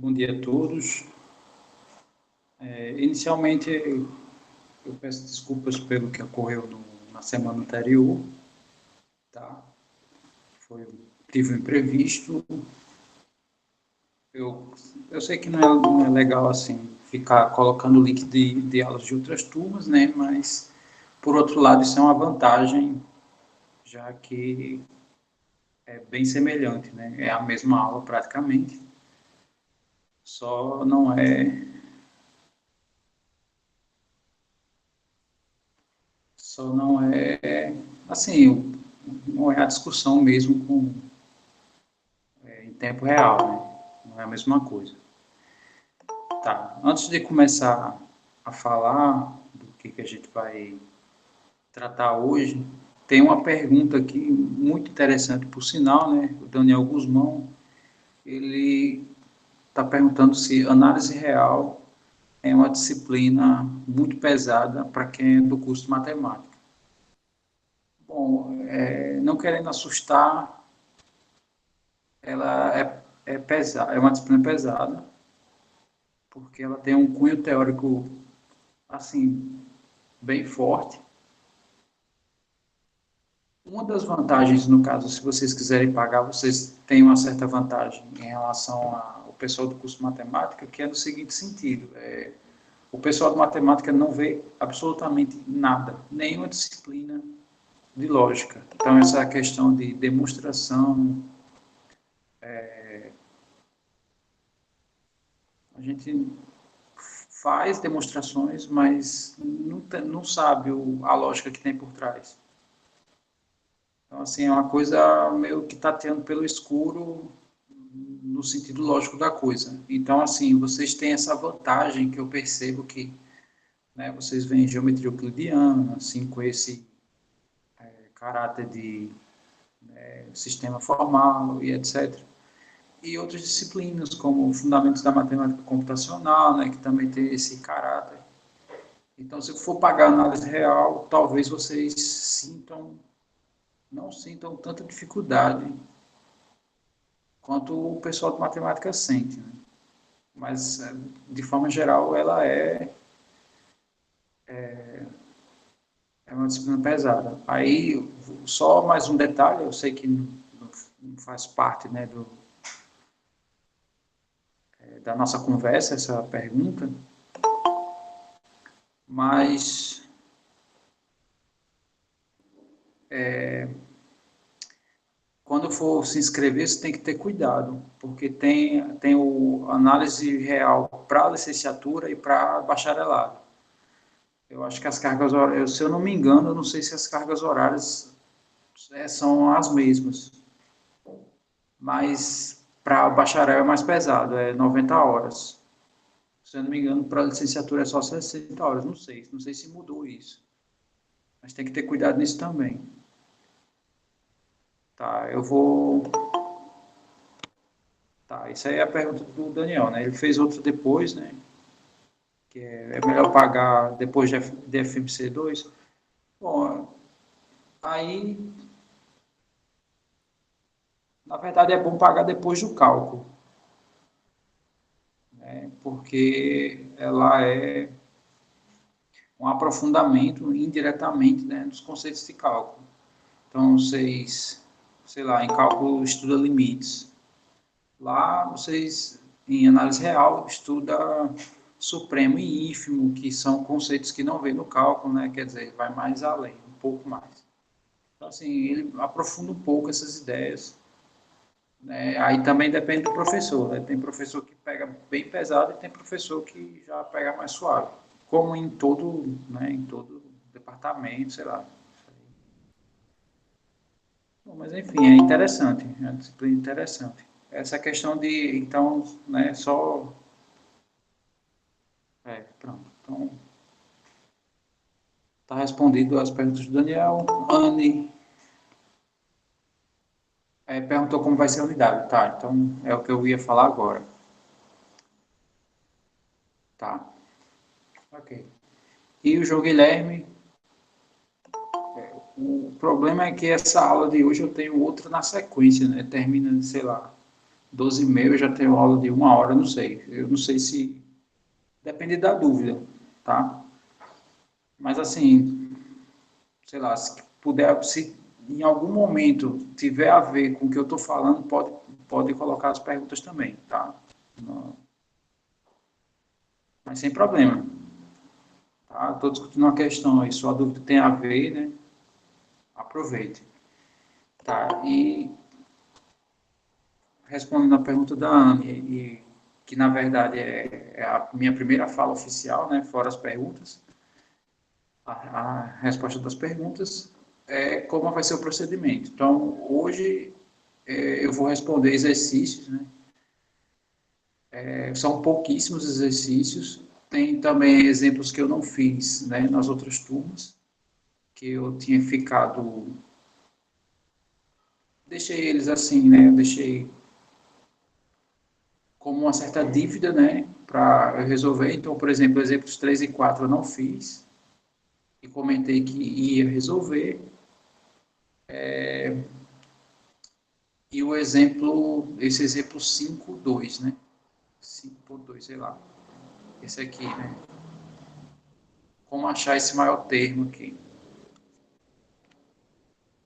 Bom dia a todos. Inicialmente, eu peço desculpas pelo que ocorreu na semana anterior, tá? Tive um imprevisto. Eu sei que não é legal assim ficar colocando o link de aulas de outras turmas, né? Mas, por outro lado, isso é uma vantagem, já que é bem semelhante, né? É a mesma aula praticamente, só não é Só não é, assim, não é a discussão mesmo em tempo real, né? Não é a mesma coisa. Tá, antes de começar a falar do que a gente vai tratar hoje, tem uma pergunta aqui muito interessante, por sinal, né? O Daniel Guzmão, ele está perguntando se análise real é uma disciplina muito pesada para quem é do curso de matemática. Bom, não querendo assustar, ela é pesada, é uma disciplina pesada, porque ela tem um cunho teórico, assim, bem forte. Uma das vantagens, no caso, se vocês quiserem pagar, vocês têm uma certa vantagem em relação ao pessoal do curso de matemática, que é no seguinte sentido: o pessoal de matemática não vê absolutamente nada, nenhuma disciplina de lógica. Então, essa questão de demonstração, a gente faz demonstrações, mas não sabe a lógica que tem por trás. Então, assim, é uma coisa meio que tateando pelo escuro no sentido lógico da coisa. Então, assim, vocês têm essa vantagem que eu percebo que, né, vocês veem geometria euclidiana, assim, com esse caráter de sistema formal e etc. E outras disciplinas, como Fundamentos da Matemática Computacional, né, que também tem esse caráter. Então, se for pagar análise real, talvez vocês não sintam tanta dificuldade quanto o pessoal de matemática sente, né? Mas, de forma geral, ela é uma disciplina pesada. Aí, só mais um detalhe, eu sei que não faz parte, né, da nossa conversa, essa pergunta, mas quando for se inscrever, você tem que ter cuidado, porque tem o análise real para licenciatura e para bacharelado. Eu acho que as cargas horárias, se eu não me engano, eu não sei se as cargas horárias são as mesmas, mas para bacharel é mais pesado, é 90 horas. Se eu não me engano, para licenciatura é só 60 horas, não sei se mudou isso, mas tem que ter cuidado nisso também. Tá, eu vou. Tá, isso aí é a pergunta do Daniel, né? Ele fez outra depois, né? Que é melhor pagar depois de FMC2. Bom, aí, na verdade, é bom pagar depois do cálculo, né? Porque ela é um aprofundamento indiretamente, né, dos conceitos de cálculo. Então, vocês, sei lá, em cálculo estuda limites. Lá, vocês, em análise real, estuda supremo e ínfimo, que são conceitos que não vem no cálculo, né? Quer dizer, vai mais além, um pouco mais. Então, assim, ele aprofunda um pouco essas ideias, né? Aí também depende do professor, né? Tem professor que pega bem pesado e tem professor que já pega mais suave. Como em todo, né, em todo departamento, sei lá. Bom, mas enfim, é interessante, é uma disciplina interessante. Essa questão de, então, né, só... pronto. Então, está respondido as perguntas do Daniel. Anne perguntou como vai ser a unidade. Tá, então é o que eu ia falar agora. Tá, ok. E o João Guilherme, o problema é que essa aula de hoje eu tenho outra na sequência, né? Termina, sei lá, 12h30 eu já tenho aula de 1 hora, não sei. Eu não sei se... Depende da dúvida, tá? Mas assim, sei lá, se puder, se em algum momento tiver a ver com o que eu estou falando, pode colocar as perguntas também, tá? Mas sem problema, tá? Estou discutindo uma questão aí, sua dúvida tem a ver, né? Aproveite, tá? E respondendo a pergunta da Anne, que na verdade é a minha primeira fala oficial, né? Fora as perguntas, a resposta das perguntas é como vai ser o procedimento. Então, hoje eu vou responder exercícios, né? São pouquíssimos exercícios. Tem também exemplos que eu não fiz, né, nas outras turmas, que eu tinha ficado... Deixei eles assim, né? Eu deixei como uma certa dívida, né? Para resolver. Então, por exemplo, exemplos 3 e 4 eu não fiz. E comentei que ia resolver. E o exemplo, esse exemplo 5.2, né? 5.2, sei lá. Esse aqui, né? Como achar esse maior termo aqui,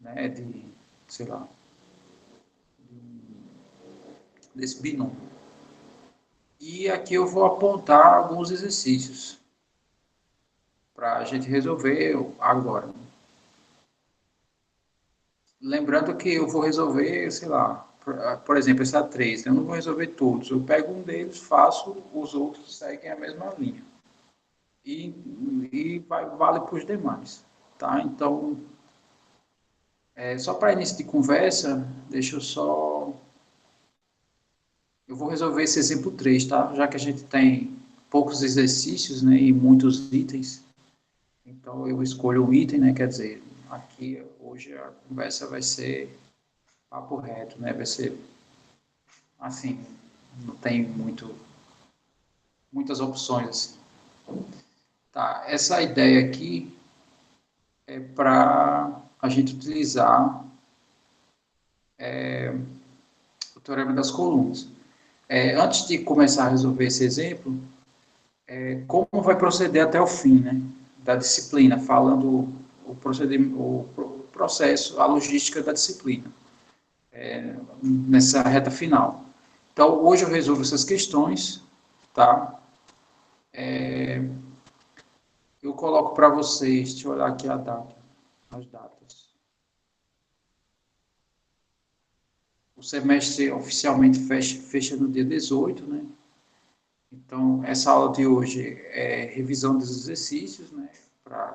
né? De, sei lá, desse binômio. E aqui eu vou apontar alguns exercícios para a gente resolver agora. Lembrando que eu vou resolver, sei lá, por exemplo, esse A3, eu não vou resolver todos. Eu pego um deles, faço, os outros seguem a mesma linha. E vale para os demais. Tá? Então, só para início de conversa, deixa eu só... Eu vou resolver esse exemplo 3, tá? Já que a gente tem poucos exercícios, né, e muitos itens. Então, eu escolho um item, né? Quer dizer, aqui, hoje, a conversa vai ser papo reto, né? Vai ser, assim, não tem muitas opções, assim. Tá, essa ideia aqui é para a gente utilizar o teorema das colunas. Antes de começar a resolver esse exemplo, como vai proceder até o fim, né, da disciplina, falando o processo, a logística da disciplina, nessa reta final. Então, hoje eu resolvo essas questões, tá? Eu coloco para vocês, deixa eu olhar aqui as datas. O semestre oficialmente fecha no dia 18, né? Então, essa aula de hoje é revisão dos exercícios, né?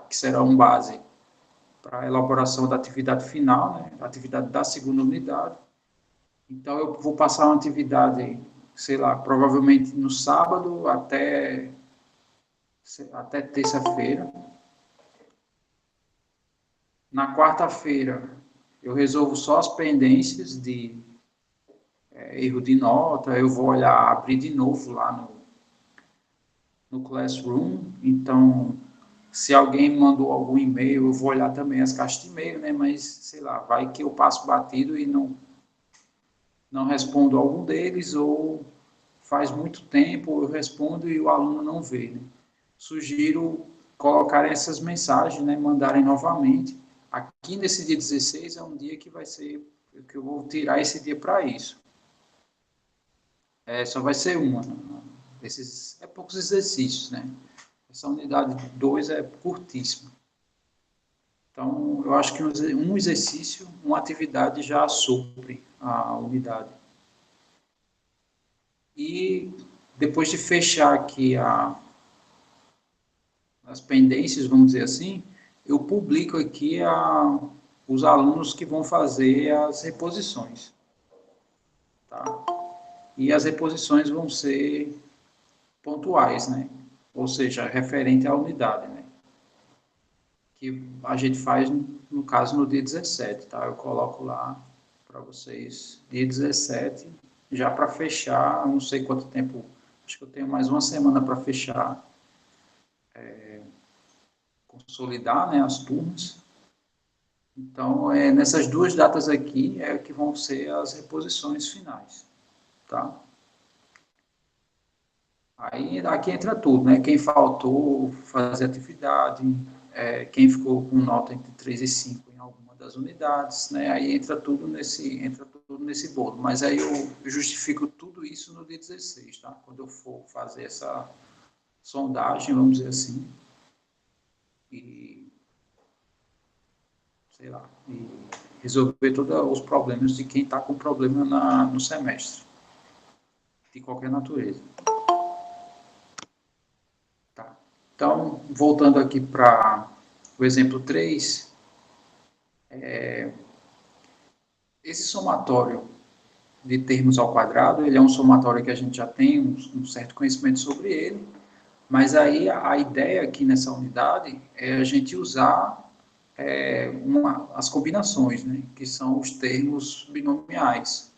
Que serão base para a elaboração da atividade final, né? A atividade da segunda unidade. Então, eu vou passar uma atividade, sei lá, provavelmente no sábado até terça-feira. Na quarta-feira, eu resolvo só as pendências de erro de nota, eu vou olhar, abrir de novo lá no Classroom, então, se alguém me mandou algum e-mail, eu vou olhar também as caixas de e-mail, né, mas, sei lá, vai que eu passo batido e não respondo algum deles, ou faz muito tempo eu respondo e o aluno não vê, né. Sugiro colocarem essas mensagens, né, mandarem novamente. Aqui nesse dia 16 é um dia que vai ser, que eu vou tirar esse dia para isso. Só vai ser uma. Poucos exercícios, né? Essa unidade 2 é curtíssima. Então, eu acho que um exercício, uma atividade já supre a unidade. E depois de fechar aqui as pendências, vamos dizer assim, eu publico aqui os alunos que vão fazer as reposições. Tá? E as reposições vão ser pontuais, né? Ou seja, referente à unidade, né? Que a gente faz, no caso, no dia 17, tá? Eu coloco lá para vocês, dia 17, já para fechar, não sei quanto tempo, acho que eu tenho mais uma semana para fechar, consolidar, né, as turmas. Então, nessas duas datas aqui é que vão ser as reposições finais. tá? Aí aqui entra tudo, né? Quem faltou fazer atividade, quem ficou com nota entre 3 e 5 em alguma das unidades, né? Aí entra tudo nesse bolo. Mas aí eu justifico tudo isso no dia 16, tá? Quando eu for fazer essa sondagem, vamos dizer assim, e sei lá, e resolver todos os problemas de quem está com problema no semestre, de qualquer natureza. Tá. Então, voltando aqui para o exemplo 3, esse somatório de termos ao quadrado, ele é um somatório que a gente já tem um certo conhecimento sobre ele, mas aí a ideia aqui nessa unidade é a gente usar as combinações, né, que são os termos binomiais.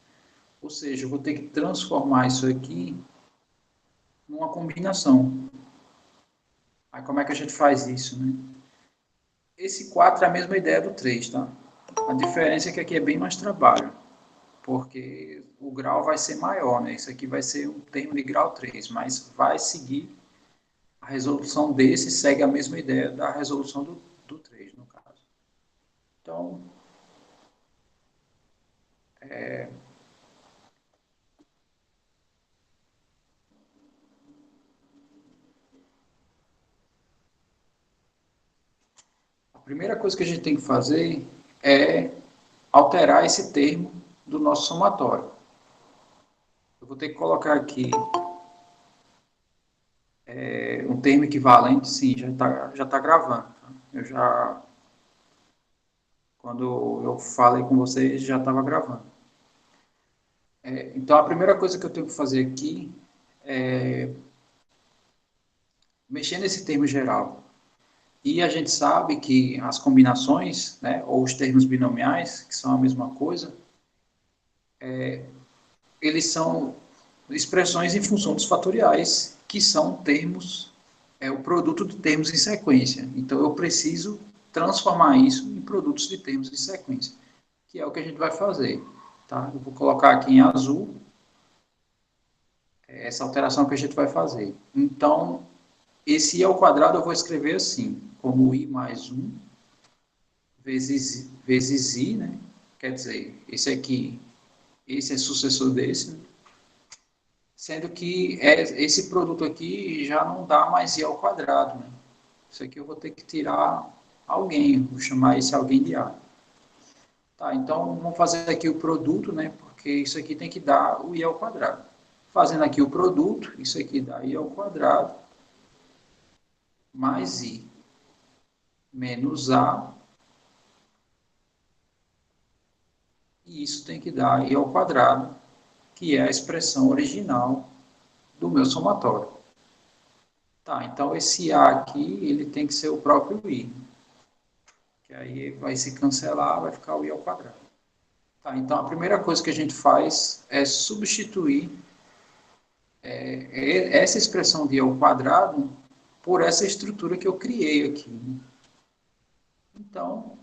Ou seja, eu vou ter que transformar isso aqui numa combinação. Aí como é que a gente faz isso, né? Esse 4 é a mesma ideia do 3, tá? A diferença é que aqui é bem mais trabalho, porque o grau vai ser maior, né? Isso aqui vai ser um termo de grau 3, mas vai seguir, a resolução desse segue a mesma ideia da resolução do 3, no caso. Então, a primeira coisa que a gente tem que fazer é alterar esse termo do nosso somatório. Eu vou ter que colocar aqui um termo equivalente, sim, já tá gravando. Tá? Quando eu falei com vocês, já estava gravando. Então, a primeira coisa que eu tenho que fazer aqui é mexer nesse termo geral. E a gente sabe que as combinações, né, ou os termos binomiais, que são a mesma coisa, eles são expressões em função dos fatoriais, que são termos, o produto de termos em sequência. Então, eu preciso transformar isso em produtos de termos em sequência, que é o que a gente vai fazer. Tá? Eu vou colocar aqui em azul essa alteração que a gente vai fazer. Então, esse i ao quadrado eu vou escrever assim, como i mais 1 vezes i, né? Quer dizer, esse é sucessor desse, né? Sendo que esse produto aqui já não dá mais i ao quadrado, né? Isso aqui eu vou ter que tirar alguém, vou chamar esse alguém de a. Tá, então vamos fazer aqui o produto, né? Porque isso aqui tem que dar o i ao quadrado. Fazendo aqui o produto, isso aqui dá i ao quadrado mais i menos a, e isso tem que dar i ao quadrado, que é a expressão original do meu somatório. Tá, então esse a aqui, ele tem que ser o próprio i, que aí vai se cancelar, vai ficar o i ao quadrado. Tá, então a primeira coisa que a gente faz é substituir essa expressão de i ao quadrado por essa estrutura que eu criei aqui. Então,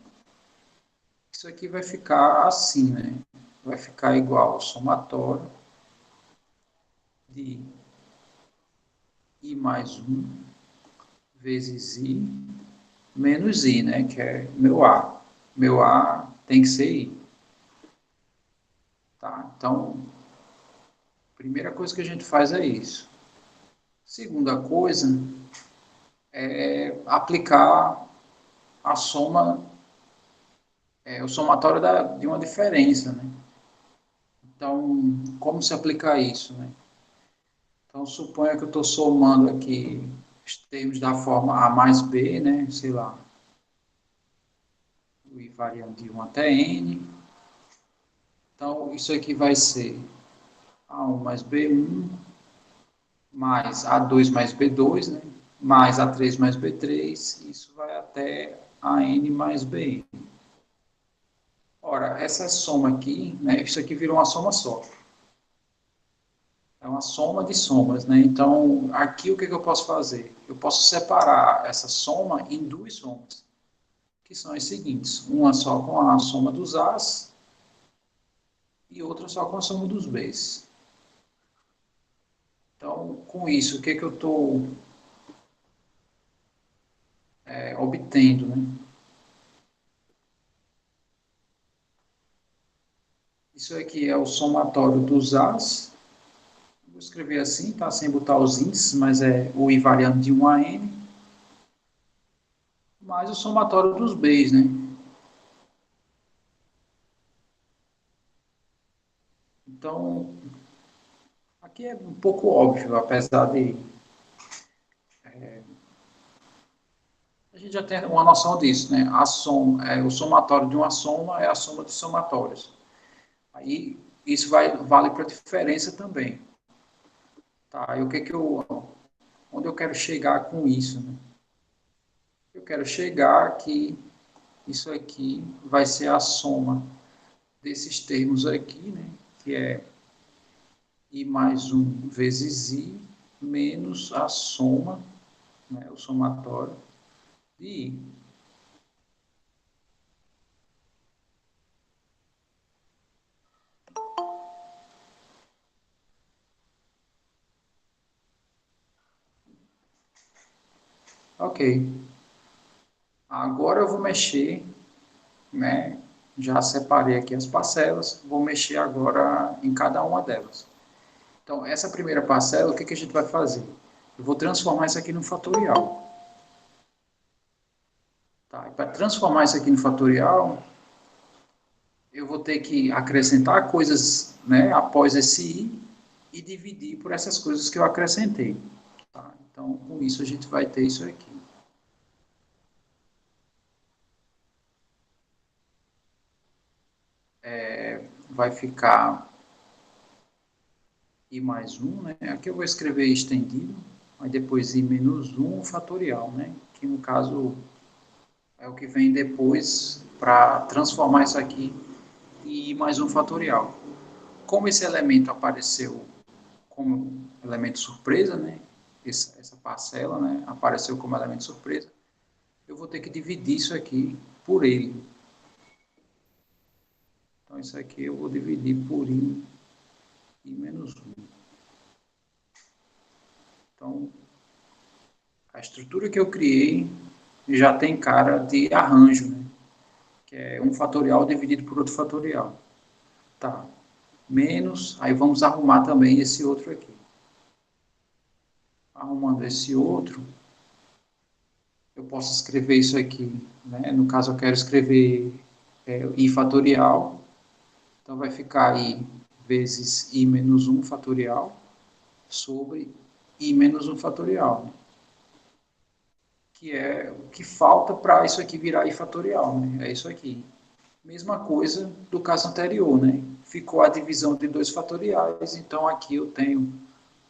isso aqui vai ficar assim, né? Vai ficar igual ao somatório de i mais 1 vezes i menos i, né? Que é meu a. Meu a tem que ser i. Tá? Então, a primeira coisa que a gente faz é isso. Segunda coisa é aplicar a soma, o somatório de uma diferença, né? Então, como se aplicar isso, né? Então, suponha que eu estou somando aqui os termos da forma A mais B, né? Sei lá, o I variando de 1 até N. Então, isso aqui vai ser A1 mais B1, mais A2 mais B2, né? Mais A3 mais B3, isso vai até AN mais BN. Ora, essa soma aqui, né? Isso aqui virou uma soma só. É uma soma de somas, né? Então, aqui o que eu posso fazer? Eu posso separar essa soma em duas somas, que são as seguintes. Uma só com a soma dos A's e outra só com a soma dos B's. Então, com isso, o que, que eu estou obtendo, né? Isso aqui é o somatório dos As. Vou escrever assim, tá? Sem botar os índices, mas é o I variando de 1 a N, mais o somatório dos Bs, né? Então, aqui é um pouco óbvio, apesar de a gente já tem uma noção disso, né? A soma, o somatório de uma soma é a soma de somatórios. Aí isso vale para diferença também, tá? E o que que onde eu quero chegar com isso, né? Eu quero chegar que isso aqui vai ser a soma desses termos aqui, né? Que é I mais 1 vezes I menos a soma, né? O somatório de I. Ok. Agora eu vou mexer, né? Já separei aqui as parcelas, vou mexer agora em cada uma delas. Então, essa primeira parcela, o que, que a gente vai fazer? Eu vou transformar isso aqui no fatorial. Tá? Para transformar isso aqui no fatorial, eu vou ter que acrescentar coisas, né, após esse i e dividir por essas coisas que eu acrescentei. Tá? Então, com isso, a gente vai ter isso aqui. Vai ficar i mais 1, né? Aqui eu vou escrever estendido, aí depois i menos 1 fatorial, né? Que no caso é o que vem depois para transformar isso aqui em i mais 1 fatorial. Como esse elemento apareceu como elemento surpresa, né? Essa parcela, né? Apareceu como elemento surpresa, eu vou ter que dividir isso aqui por ele. Então, isso aqui eu vou dividir por i menos 1. Então, a estrutura que eu criei já tem cara de arranjo, né? Que é um fatorial dividido por outro fatorial. Tá. Menos, aí vamos arrumar também esse outro aqui. Arrumando esse outro, eu posso escrever isso aqui, né? No caso, eu quero escrever i fatorial, então vai ficar i vezes i menos 1 fatorial sobre i menos 1 fatorial, que é o que falta para isso aqui virar i fatorial, né? É isso aqui. Mesma coisa do caso anterior, né? Ficou a divisão de dois fatoriais, então aqui eu tenho,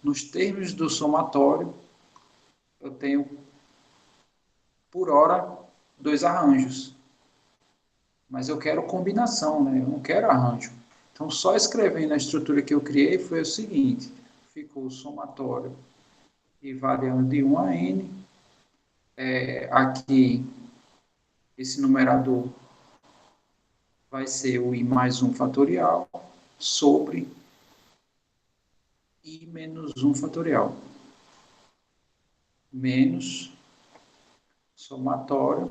nos termos do somatório, eu tenho, por hora, dois arranjos. Mas eu quero combinação, né? Eu não quero arranjo. Então, só escrevendo a estrutura que eu criei foi o seguinte, ficou o somatório e variando de 1 a n. Aqui, esse numerador vai ser o i mais 1 fatorial sobre i menos 1 fatorial. Menos somatório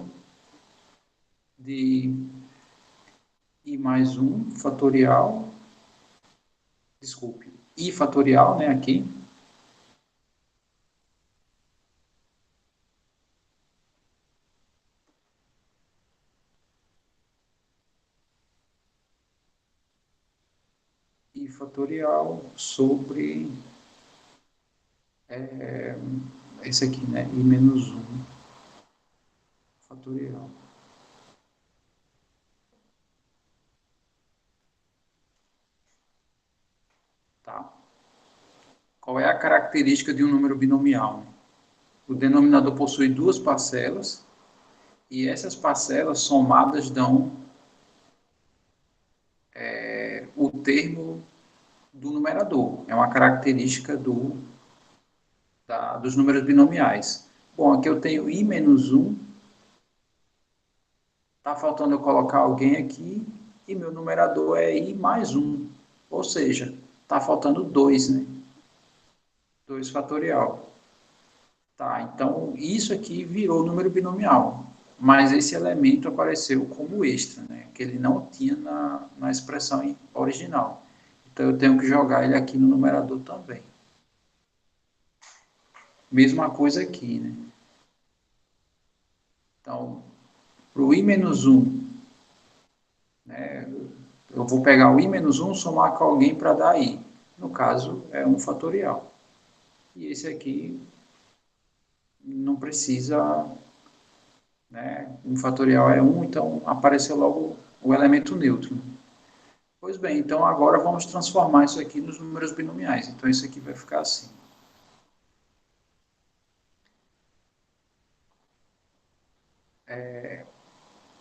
de i mais 1 fatorial, desculpe, i fatorial, né, aqui, i fatorial sobre esse aqui, né, i menos 1 fatorial. Tá? Qual é a característica de um número binomial? O denominador possui duas parcelas e essas parcelas somadas dão o termo do numerador. É uma característica dos números binomiais. Bom, aqui eu tenho i menos 1. Está faltando eu colocar alguém aqui e meu numerador é i mais 1. Ou seja, está faltando 2, né? 2 fatorial. Tá, então isso aqui virou número binomial, mas esse elemento apareceu como extra, né? Que ele não tinha na expressão original. Então eu tenho que jogar ele aqui no numerador também. Mesma coisa aqui, né? Então, para o i-1, né, eu vou pegar o i-1, somar com alguém para dar i. No caso, é 1 fatorial. E esse aqui não precisa, né? 1 fatorial é 1, então apareceu logo o elemento neutro. Pois bem, então agora vamos transformar isso aqui nos números binomiais. Então isso aqui vai ficar assim.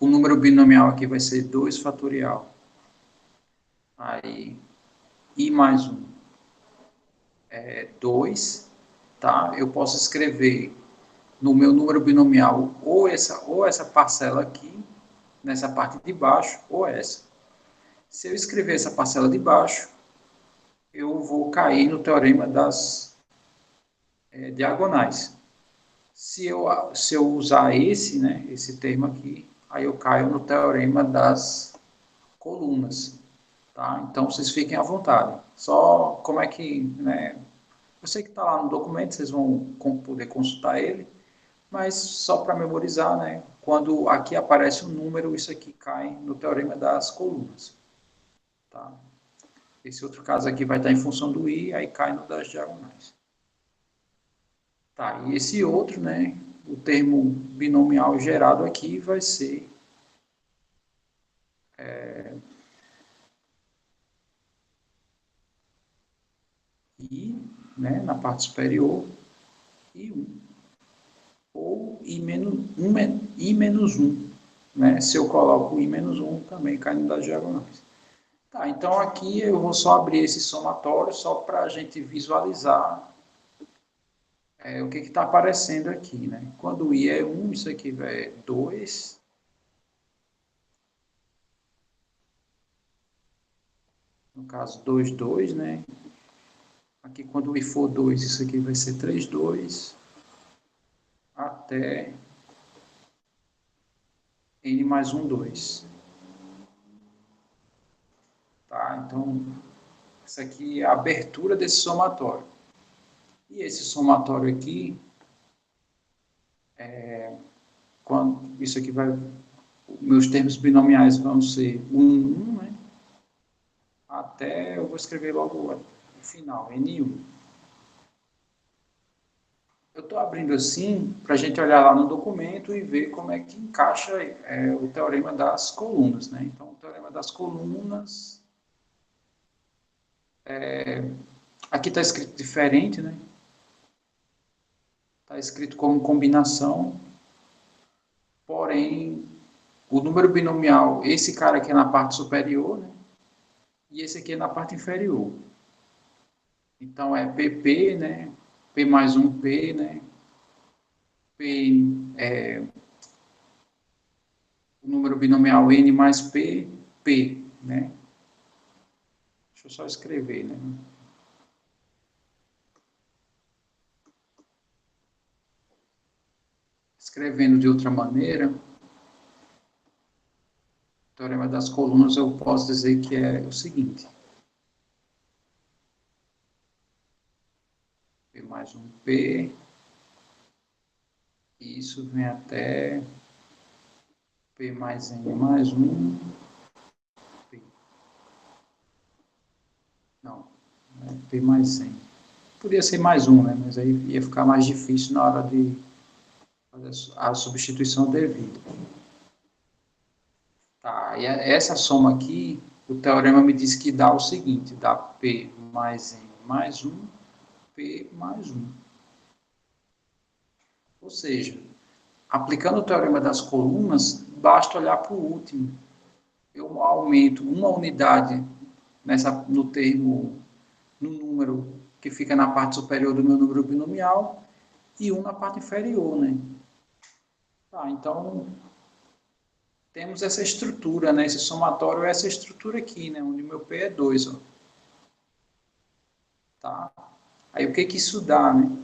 O número binomial aqui vai ser 2 fatorial. Aí, i mais 1 é 2, tá? Eu posso escrever no meu número binomial ou essa parcela aqui, nessa parte de baixo, ou essa. Se eu escrever essa parcela de baixo, eu vou cair no teorema das diagonais. Se eu usar esse, né, esse termo aqui, aí eu caio no teorema das colunas. Tá? Então, vocês fiquem à vontade. Só como é que, né, eu sei que está lá no documento, vocês vão poder consultar ele, mas só para memorizar, né, quando aqui aparece um número, isso aqui cai no teorema das colunas. Tá? Esse outro caso aqui vai estar em função do i, aí cai no das diagonais. Tá, e esse outro, né, o termo binomial gerado aqui vai ser i, né, na parte superior, e 1. Ou i menos 1. Né? Se eu coloco i menos 1, também cai no das diagonais. Tá, então aqui eu vou só abrir esse somatório, só para a gente visualizar o que está aparecendo aqui. Né? Quando o i é 1, isso aqui é 2. No caso, 2, 2, né? Aqui, quando o i for 2, isso aqui vai ser 3, 2, até n mais 1, 2. Tá? Então, essa aqui é a abertura desse somatório. E esse somatório aqui, quando isso aqui vai, meus termos binomiais vão ser 1, 1, né? Até eu vou escrever logo o final, N1. Eu estou abrindo assim para a gente olhar lá no documento e ver como é que encaixa o teorema das colunas. Né? Então, o teorema das colunas, aqui está escrito diferente, né? Está escrito como combinação, porém, o número binomial, esse cara aqui é na parte superior, né? E esse aqui é na parte inferior. Então, é PP, né? P mais 1 P, né? P é o número binomial N mais P, P, né? Deixa eu só escrever, né? Escrevendo de outra maneira, o teorema das colunas eu posso dizer que é o seguinte. P mais 1 P, e isso vem até P mais N mais 1, P. Não, é P mais N. Podia ser mais 1, né? Mas aí ia ficar mais difícil na hora de fazer a substituição devida. Tá, e essa soma aqui, o teorema me diz que dá o seguinte, dá P mais N mais 1, P mais 1. Ou seja, aplicando o teorema das colunas, basta olhar para o último. Eu aumento uma unidade no termo, no número que fica na parte superior do meu número binomial e um na parte inferior, né? Tá, então, temos essa estrutura, né? Esse somatório é essa estrutura aqui, né? Onde o meu P é 2, ó. Tá? Aí o que que isso dá, né?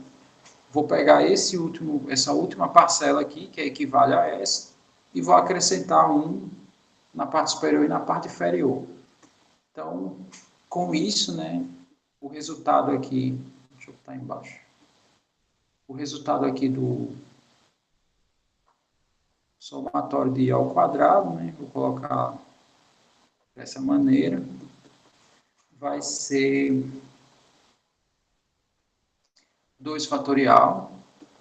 Vou pegar essa última parcela aqui, que equivale a essa, e vou acrescentar um na parte superior e na parte inferior. Então, com isso, né, o resultado aqui, deixa eu botar embaixo, o resultado aqui do somatório de I ao quadrado, né, vou colocar dessa maneira, vai ser 2 fatorial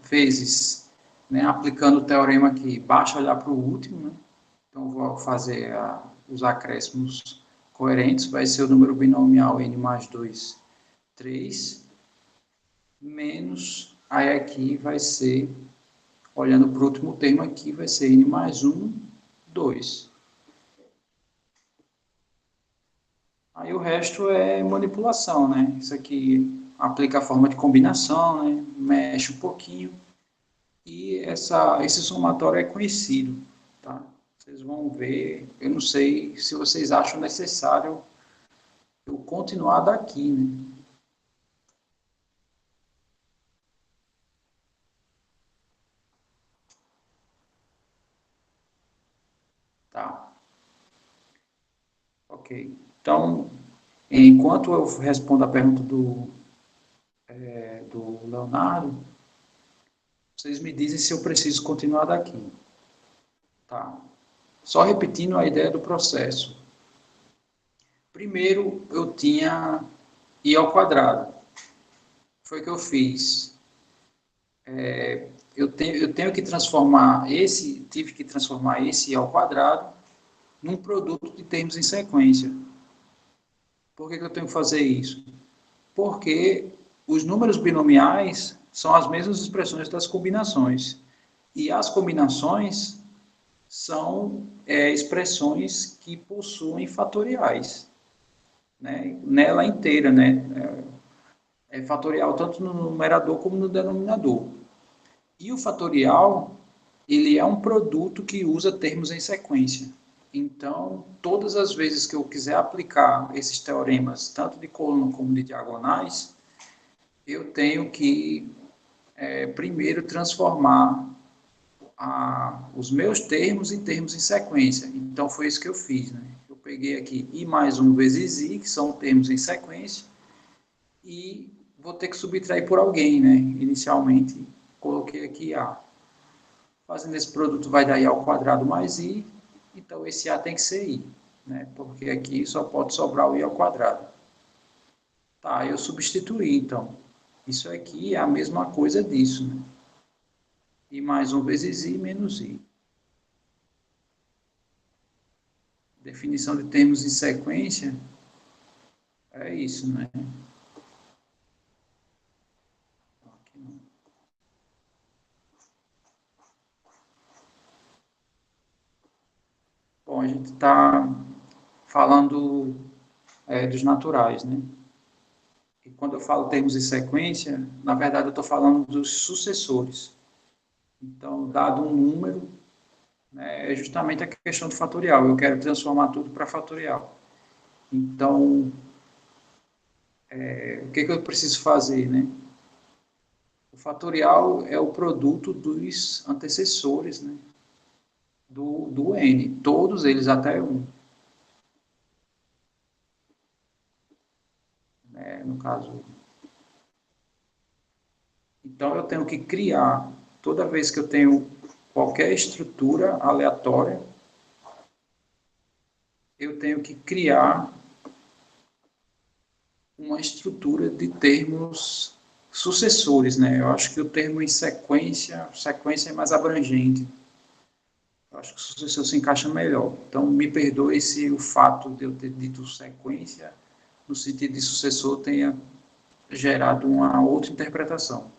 vezes, né, aplicando o teorema aqui, basta olhar para o último, né, então vou fazer os acréscimos coerentes, vai ser o número binomial n mais 2, 3, menos, aí aqui vai ser, olhando para o último termo aqui, vai ser n mais 1, 2. Aí o resto é manipulação, né? Isso aqui aplica a forma de combinação, né? Mexe um pouquinho. E esse somatório é conhecido, tá? Vocês vão ver. Eu não sei se vocês acham necessário eu continuar daqui, né? Tá, ok. Então, enquanto eu respondo a pergunta do Leonardo, vocês me dizem se eu preciso continuar daqui, tá? Só repetindo a ideia do processo. Primeiro, eu tinha I ao quadrado. Foi o que eu fiz. Eu tenho que transformar tive que transformar esse I ao quadrado num produto de termos em sequência. Por que eu tenho que fazer isso? Porque os números binomiais são as mesmas expressões das combinações. E as combinações são expressões que possuem fatoriais, né? Nela inteira, né? É fatorial tanto no numerador como no denominador. E o fatorial, ele é um produto que usa termos em sequência. Então, todas as vezes que eu quiser aplicar esses teoremas, tanto de coluna como de diagonais, eu tenho que primeiro transformar os meus termos em termos em sequência. Então, foi isso que eu fiz, né? Eu peguei aqui I mais 1 vezes I, que são termos em sequência, e vou ter que subtrair por alguém, né? Inicialmente, coloquei aqui A. Fazendo esse produto vai dar I ao quadrado mais I, então esse A tem que ser I, né? Porque aqui só pode sobrar o I ao quadrado. Tá, eu substituí, então. Isso aqui é a mesma coisa disso, né? I mais 1 vezes I menos I. Definição de termos em sequência é isso, né? Bom, a gente está falando dos naturais, né? E quando eu falo termos em sequência, na verdade eu estou falando dos sucessores. Então, dado um número, né, é justamente a questão do fatorial. Eu quero transformar tudo para fatorial. Então, o que eu preciso fazer, né? O fatorial é o produto dos antecessores, né? Do n, todos eles até 1. Né? No caso, então, eu tenho que criar, toda vez que eu tenho qualquer estrutura aleatória, eu tenho que criar uma estrutura de termos sucessores, né? Eu acho que o termo em sequência é mais abrangente. Eu acho que o sucessor se encaixa melhor. Então, me perdoe se o fato de eu ter dito sequência, no sentido de sucessor, tenha gerado uma outra interpretação.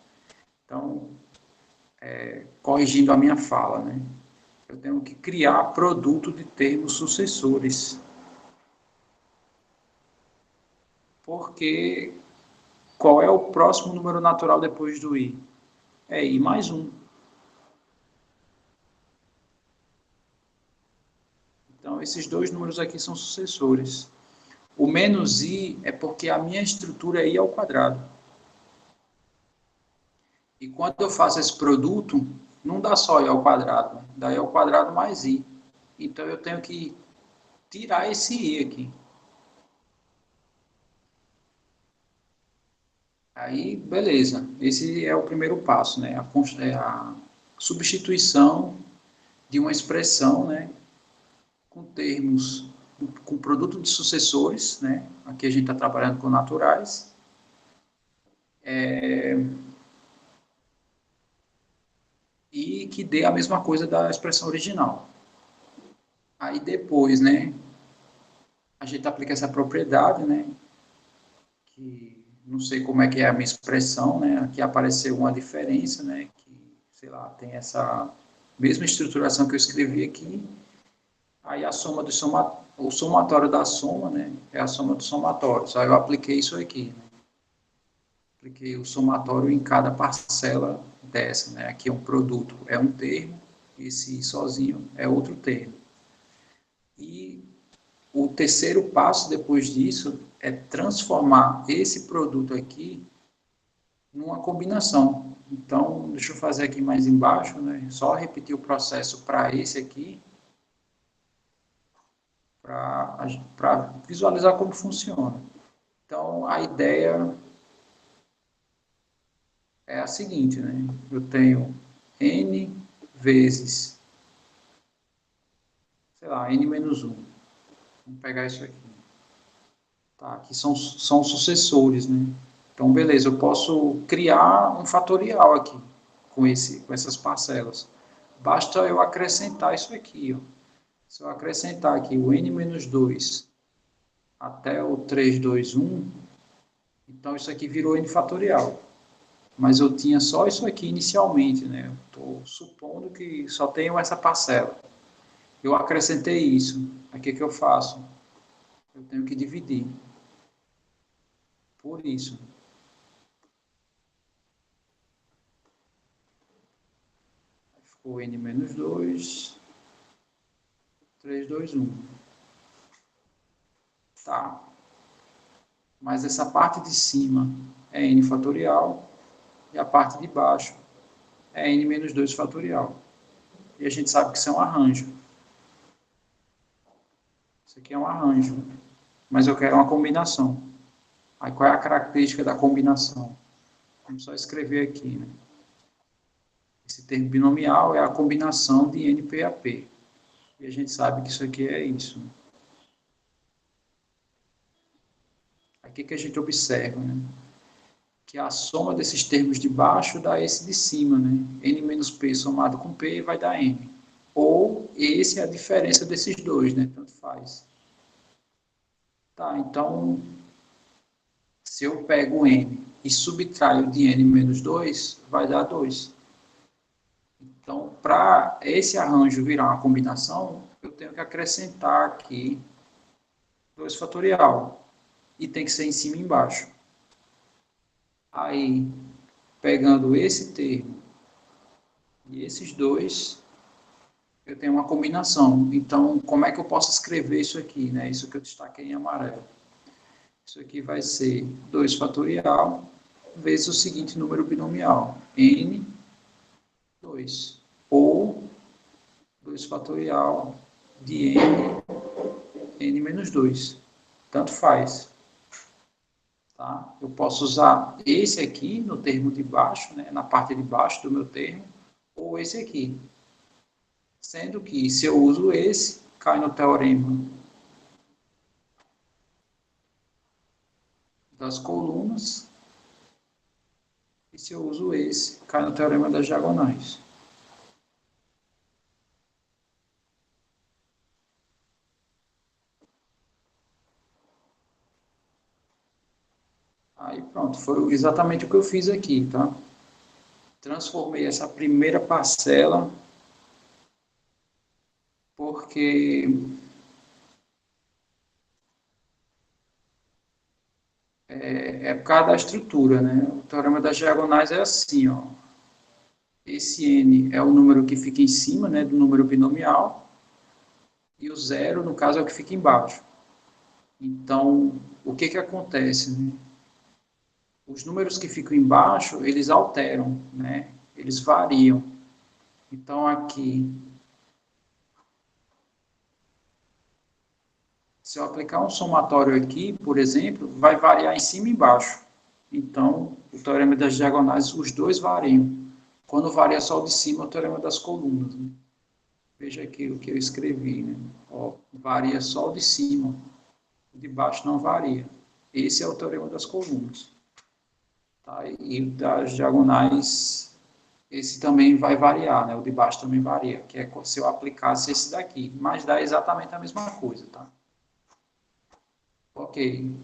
Então, corrigindo a minha fala, né? Eu tenho que criar produto de termos sucessores. Porque qual é o próximo número natural depois do i? É i mais 1. Então, esses dois números aqui são sucessores. O menos i é porque a minha estrutura é i ao quadrado. E quando eu faço esse produto, não dá só i ao quadrado, dá i ao quadrado mais i. Então, eu tenho que tirar esse i aqui. Aí, beleza. Esse é o primeiro passo, né? A substituição de uma expressão, né? Com termos, com produto de sucessores, né? Aqui a gente está trabalhando com naturais. E que dê a mesma coisa da expressão original. Aí depois, né? A gente aplica essa propriedade, né? Que não sei como é que é a minha expressão, né? Aqui apareceu uma diferença, né? Que, sei lá, tem essa mesma estruturação que eu escrevi aqui. Aí a soma do o somatório da soma, né? É a soma dos somatórios. Aí eu apliquei isso aqui, né? Apliquei o somatório em cada parcela dessa, né? Aqui é um produto, é um termo, esse sozinho é outro termo. E o terceiro passo depois disso é transformar esse produto aqui numa combinação. Então, deixa eu fazer aqui mais embaixo, né? Só repetir o processo para esse aqui, para visualizar como funciona. Então, a ideia é a seguinte, né? Eu tenho n vezes, sei lá, n menos 1. Vamos pegar isso aqui. Tá, aqui são sucessores, né? Então, beleza, eu posso criar um fatorial aqui com essas parcelas. Basta eu acrescentar isso aqui, ó. Se eu acrescentar aqui o n menos 2 até o 3, 2, 1, então isso aqui virou n fatorial. Mas eu tinha só isso aqui inicialmente, né? Estou supondo que só tenho essa parcela. Eu acrescentei isso. Aqui o que eu faço? Eu tenho que dividir por isso. Ficou n menos 2, 3, 2, 1. Tá. Mas essa parte de cima é n fatorial e a parte de baixo é n menos 2 fatorial. E a gente sabe que isso é um arranjo. Isso aqui é um arranjo, mas eu quero uma combinação. Aí qual é a característica da combinação? Vamos só escrever aqui, né? Esse termo binomial é a combinação de NP a P. E a gente sabe que isso aqui é isso. Aqui que a gente observa, né? Que a soma desses termos de baixo dá esse de cima, né? N menos P somado com P vai dar N. Ou esse é a diferença desses dois, né? Tanto faz. Tá, então, se eu pego N e subtraio de N menos 2, vai dar 2. Então, para esse arranjo virar uma combinação, eu tenho que acrescentar aqui 2 fatorial. E tem que ser em cima e embaixo. Aí, pegando esse termo e esses dois, eu tenho uma combinação. Então, como é que eu posso escrever isso aqui, né? Isso que eu destaquei em amarelo. Isso aqui vai ser 2 fatorial vezes o seguinte número binomial, n, 2. Ou 2 fatorial de n menos 2. Tanto faz. Tá? Eu posso usar esse aqui no termo de baixo, né? Na parte de baixo do meu termo, ou esse aqui. Sendo que, se eu uso esse, cai no teorema das colunas, e se eu uso esse, cai no teorema das diagonais. Aí pronto, foi exatamente o que eu fiz aqui, tá? Transformei essa primeira parcela porque é por causa da estrutura, né? O teorema das diagonais é assim, ó. Esse n é o número que fica em cima, né, do número binomial, e o zero, no caso, é o que fica embaixo. Então, o que que acontece, né? os números que ficam embaixo, eles alteram, né? Eles variam. Então, aqui, se eu aplicar um somatório aqui, por exemplo, vai variar em cima e embaixo. Então, o teorema das diagonais, os dois variam. Quando varia só o de cima, é o teorema das colunas. Né? Veja aqui o que eu escrevi. Né? Ó, varia só o de cima, o de baixo não varia. Esse é o teorema das colunas. Tá? E das diagonais, esse também vai variar, né? O de baixo também varia, que é se eu aplicasse esse daqui, mas dá exatamente a mesma coisa, tá? Ok.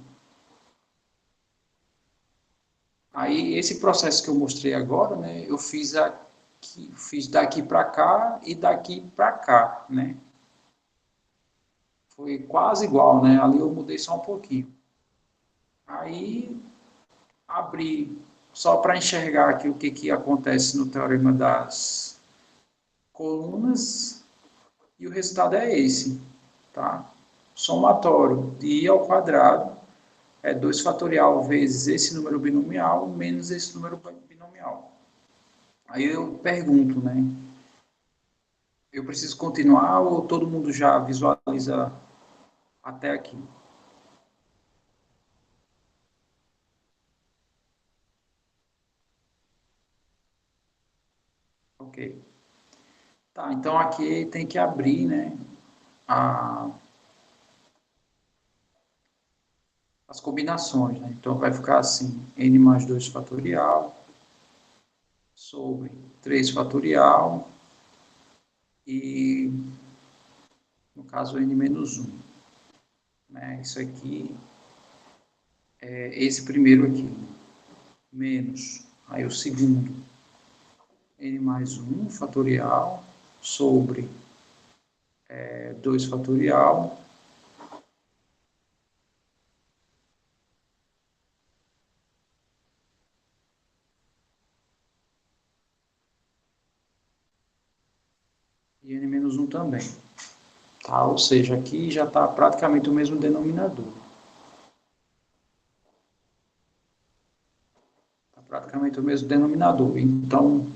Aí, esse processo que eu mostrei agora, né? Eu fiz aqui, fiz daqui para cá e daqui para cá, né? Foi quase igual, né? Ali eu mudei só um pouquinho. Aí, abri só para enxergar aqui o que, que acontece no teorema das colunas, e o resultado é esse, tá? Somatório de i ao quadrado é 2 fatorial vezes esse número binomial menos esse número binomial. Aí eu pergunto, né? Eu preciso continuar ou todo mundo já visualiza até aqui? Ok. Tá, então aqui tem que abrir, né? A, as combinações, né? Então vai ficar assim, n mais 2 fatorial sobre 3 fatorial e, no caso, n menos 1. Né? Isso aqui é esse primeiro aqui, menos. Aí o segundo, n mais 1 fatorial sobre 2 fatorial e n menos 1 também. Tá? Ou seja, aqui já está praticamente o mesmo denominador. Está praticamente o mesmo denominador. Então,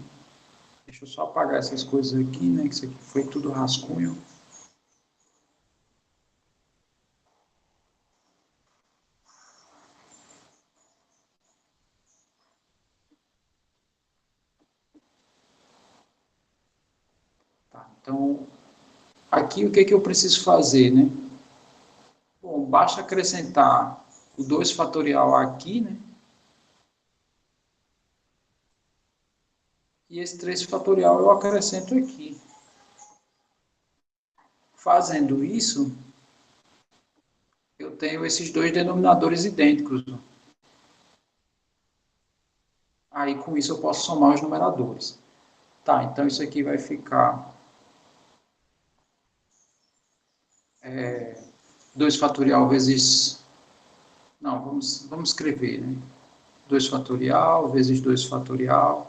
deixa eu só apagar essas coisas aqui, né? Que isso aqui foi tudo rascunho. Tá? Então, aqui o que, que eu preciso fazer, né? Bom, basta acrescentar o 2 fatorial aqui, né? E esse 3 fatorial eu acrescento aqui. Fazendo isso, eu tenho esses dois denominadores idênticos. Aí, com isso, eu posso somar os numeradores. Tá, então isso aqui vai ficar 2 fatorial vezes... Não, vamos escrever, né? 2 fatorial vezes 2 fatorial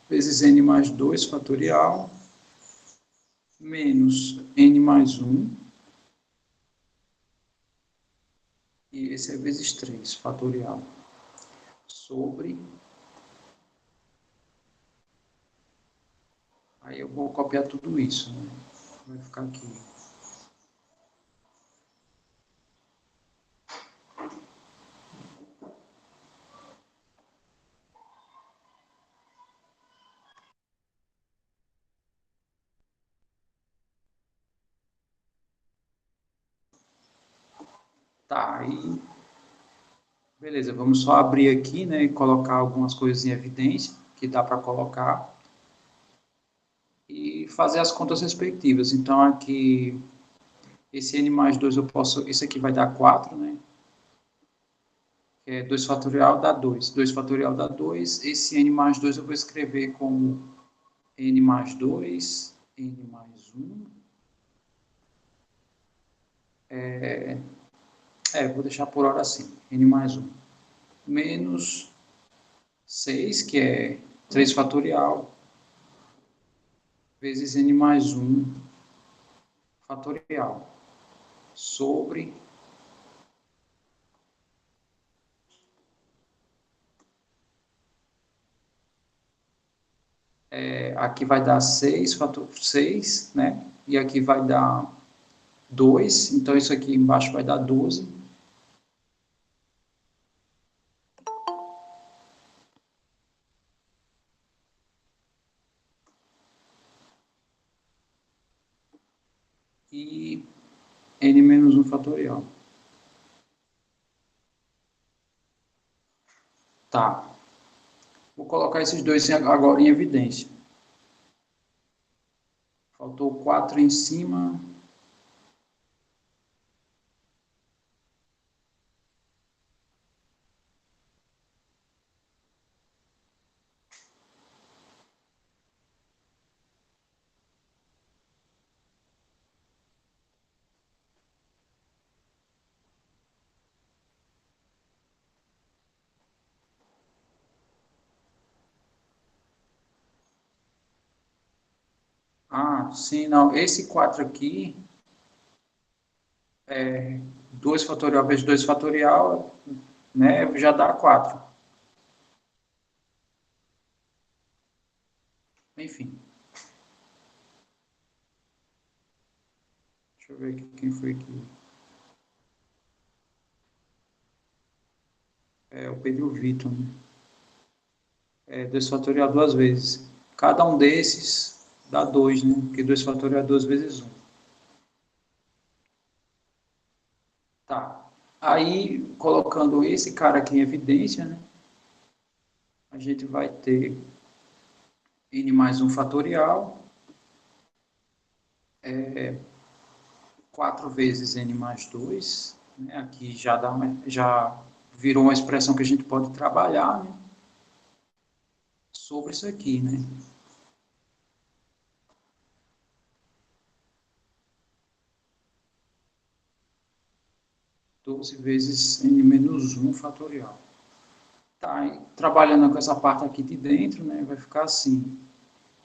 vezes n mais 2 fatorial menos n mais 1, e esse é vezes 3 fatorial, sobre... Aí eu vou copiar tudo isso, né? Vai ficar aqui. Tá, aí... Beleza, vamos só abrir aqui, né? E colocar algumas coisas em evidência, que dá para colocar, e fazer as contas respectivas. Então, aqui, esse n mais 2 eu posso... Isso aqui vai dar 4, né? 2 fatorial dá 2. 2 fatorial dá 2. Esse n mais 2 eu vou escrever como n mais 2, n mais 1. Vou deixar por hora assim, n mais 1. Menos 6, que é 3 fatorial, vezes n mais 1 fatorial, sobre aqui vai dar 6, fator 6, né? E aqui vai dar 2, então isso aqui embaixo vai dar 12. E n menos 1 fatorial. Tá. Vou colocar esses dois agora em evidência. Faltou 4 em cima. Ah, sim, não. Esse 4 aqui, 2 fatorial vezes 2 fatorial, né, já dá 4. Enfim, deixa eu ver aqui, quem foi aqui. É o Pedro Vitor, né? 2 fatorial duas vezes. Cada um desses dá 2, né? Porque 2 fatorial é 2 vezes 1. Tá. Aí, colocando esse cara aqui em evidência, né? A gente vai ter n mais 1 fatorial, 4 vezes n mais 2, né? Aqui já virou uma expressão que a gente pode trabalhar, né? Sobre isso aqui, né? 12 vezes n menos 1 fatorial. Tá, e trabalhando com essa parte aqui de dentro, né? Vai ficar assim.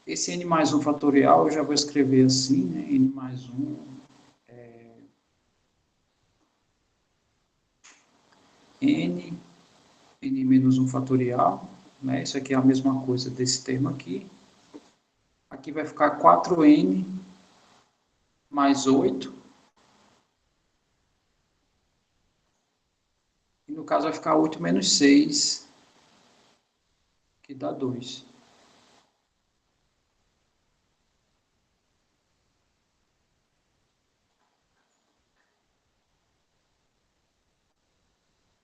Esse n mais 1 fatorial eu já vou escrever assim, né? N mais 1 n, n menos 1 fatorial, né? Isso aqui é a mesma coisa desse termo aqui. Aqui vai ficar 4n mais 8. E no caso vai ficar 8 menos 6, que dá 2.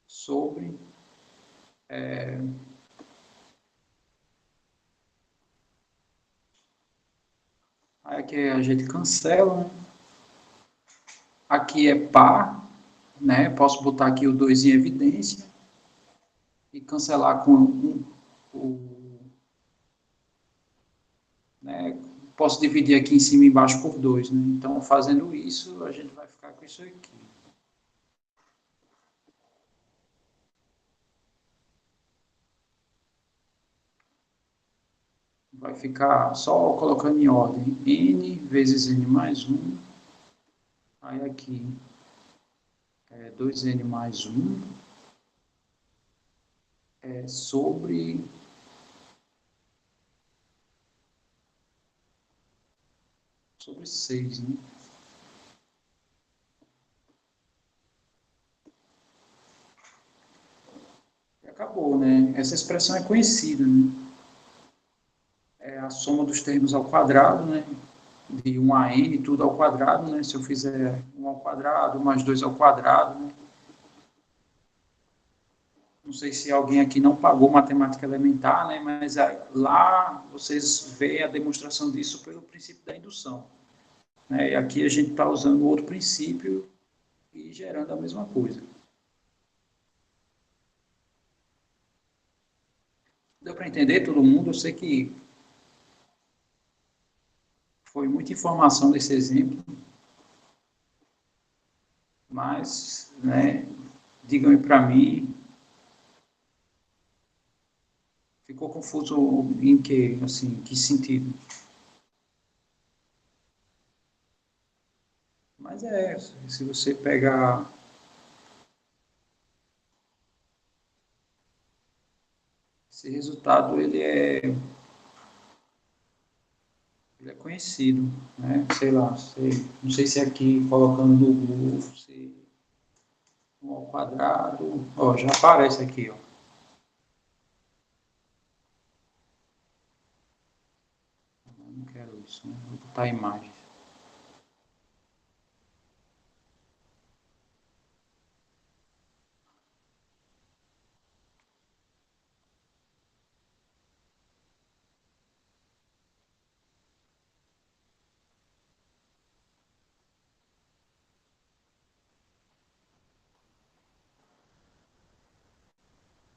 Sobre. Aí aqui a gente cancela, né? Aqui é par, né? Posso botar aqui o 2 em evidência e cancelar com o, né? Posso dividir aqui em cima e embaixo por 2, né? Então, fazendo isso, a gente vai ficar com isso aqui. Vai ficar só colocando em ordem n vezes n mais 1. Aí aqui é 2n mais 1 sobre sobre 6, né? E acabou, né? Essa expressão é conhecida, né? É a soma dos termos ao quadrado, né? De 1 a n, tudo ao quadrado, né? Se eu fizer 1 ao quadrado, mais 2 ao quadrado, né? Não sei se alguém aqui não pagou matemática elementar, né? Mas lá vocês veem a demonstração disso pelo princípio da indução, né? E aqui a gente está usando outro princípio e gerando a mesma coisa. Deu para entender todo mundo? Eu sei que foi muita informação nesse exemplo, mas, né, digam aí para mim, ficou confuso em que, assim, que sentido? Mas se você pegar esse resultado, ele é Ele é conhecido, né? Sei lá, não sei se aqui colocando no Google, se 1 ao quadrado, ó, já aparece aqui, ó. Não quero isso, né? Vou botar imagens.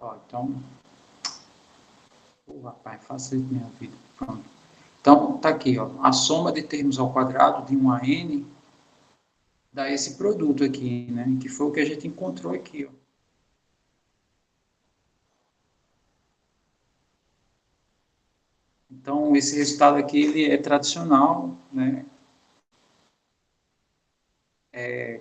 Ó, então, rapaz, facilita minha vida. Pronto. Então, tá aqui, ó. A soma de termos ao quadrado de 1 a n dá esse produto aqui, né? Que foi o que a gente encontrou aqui, ó. Então, esse resultado aqui, ele é tradicional, né?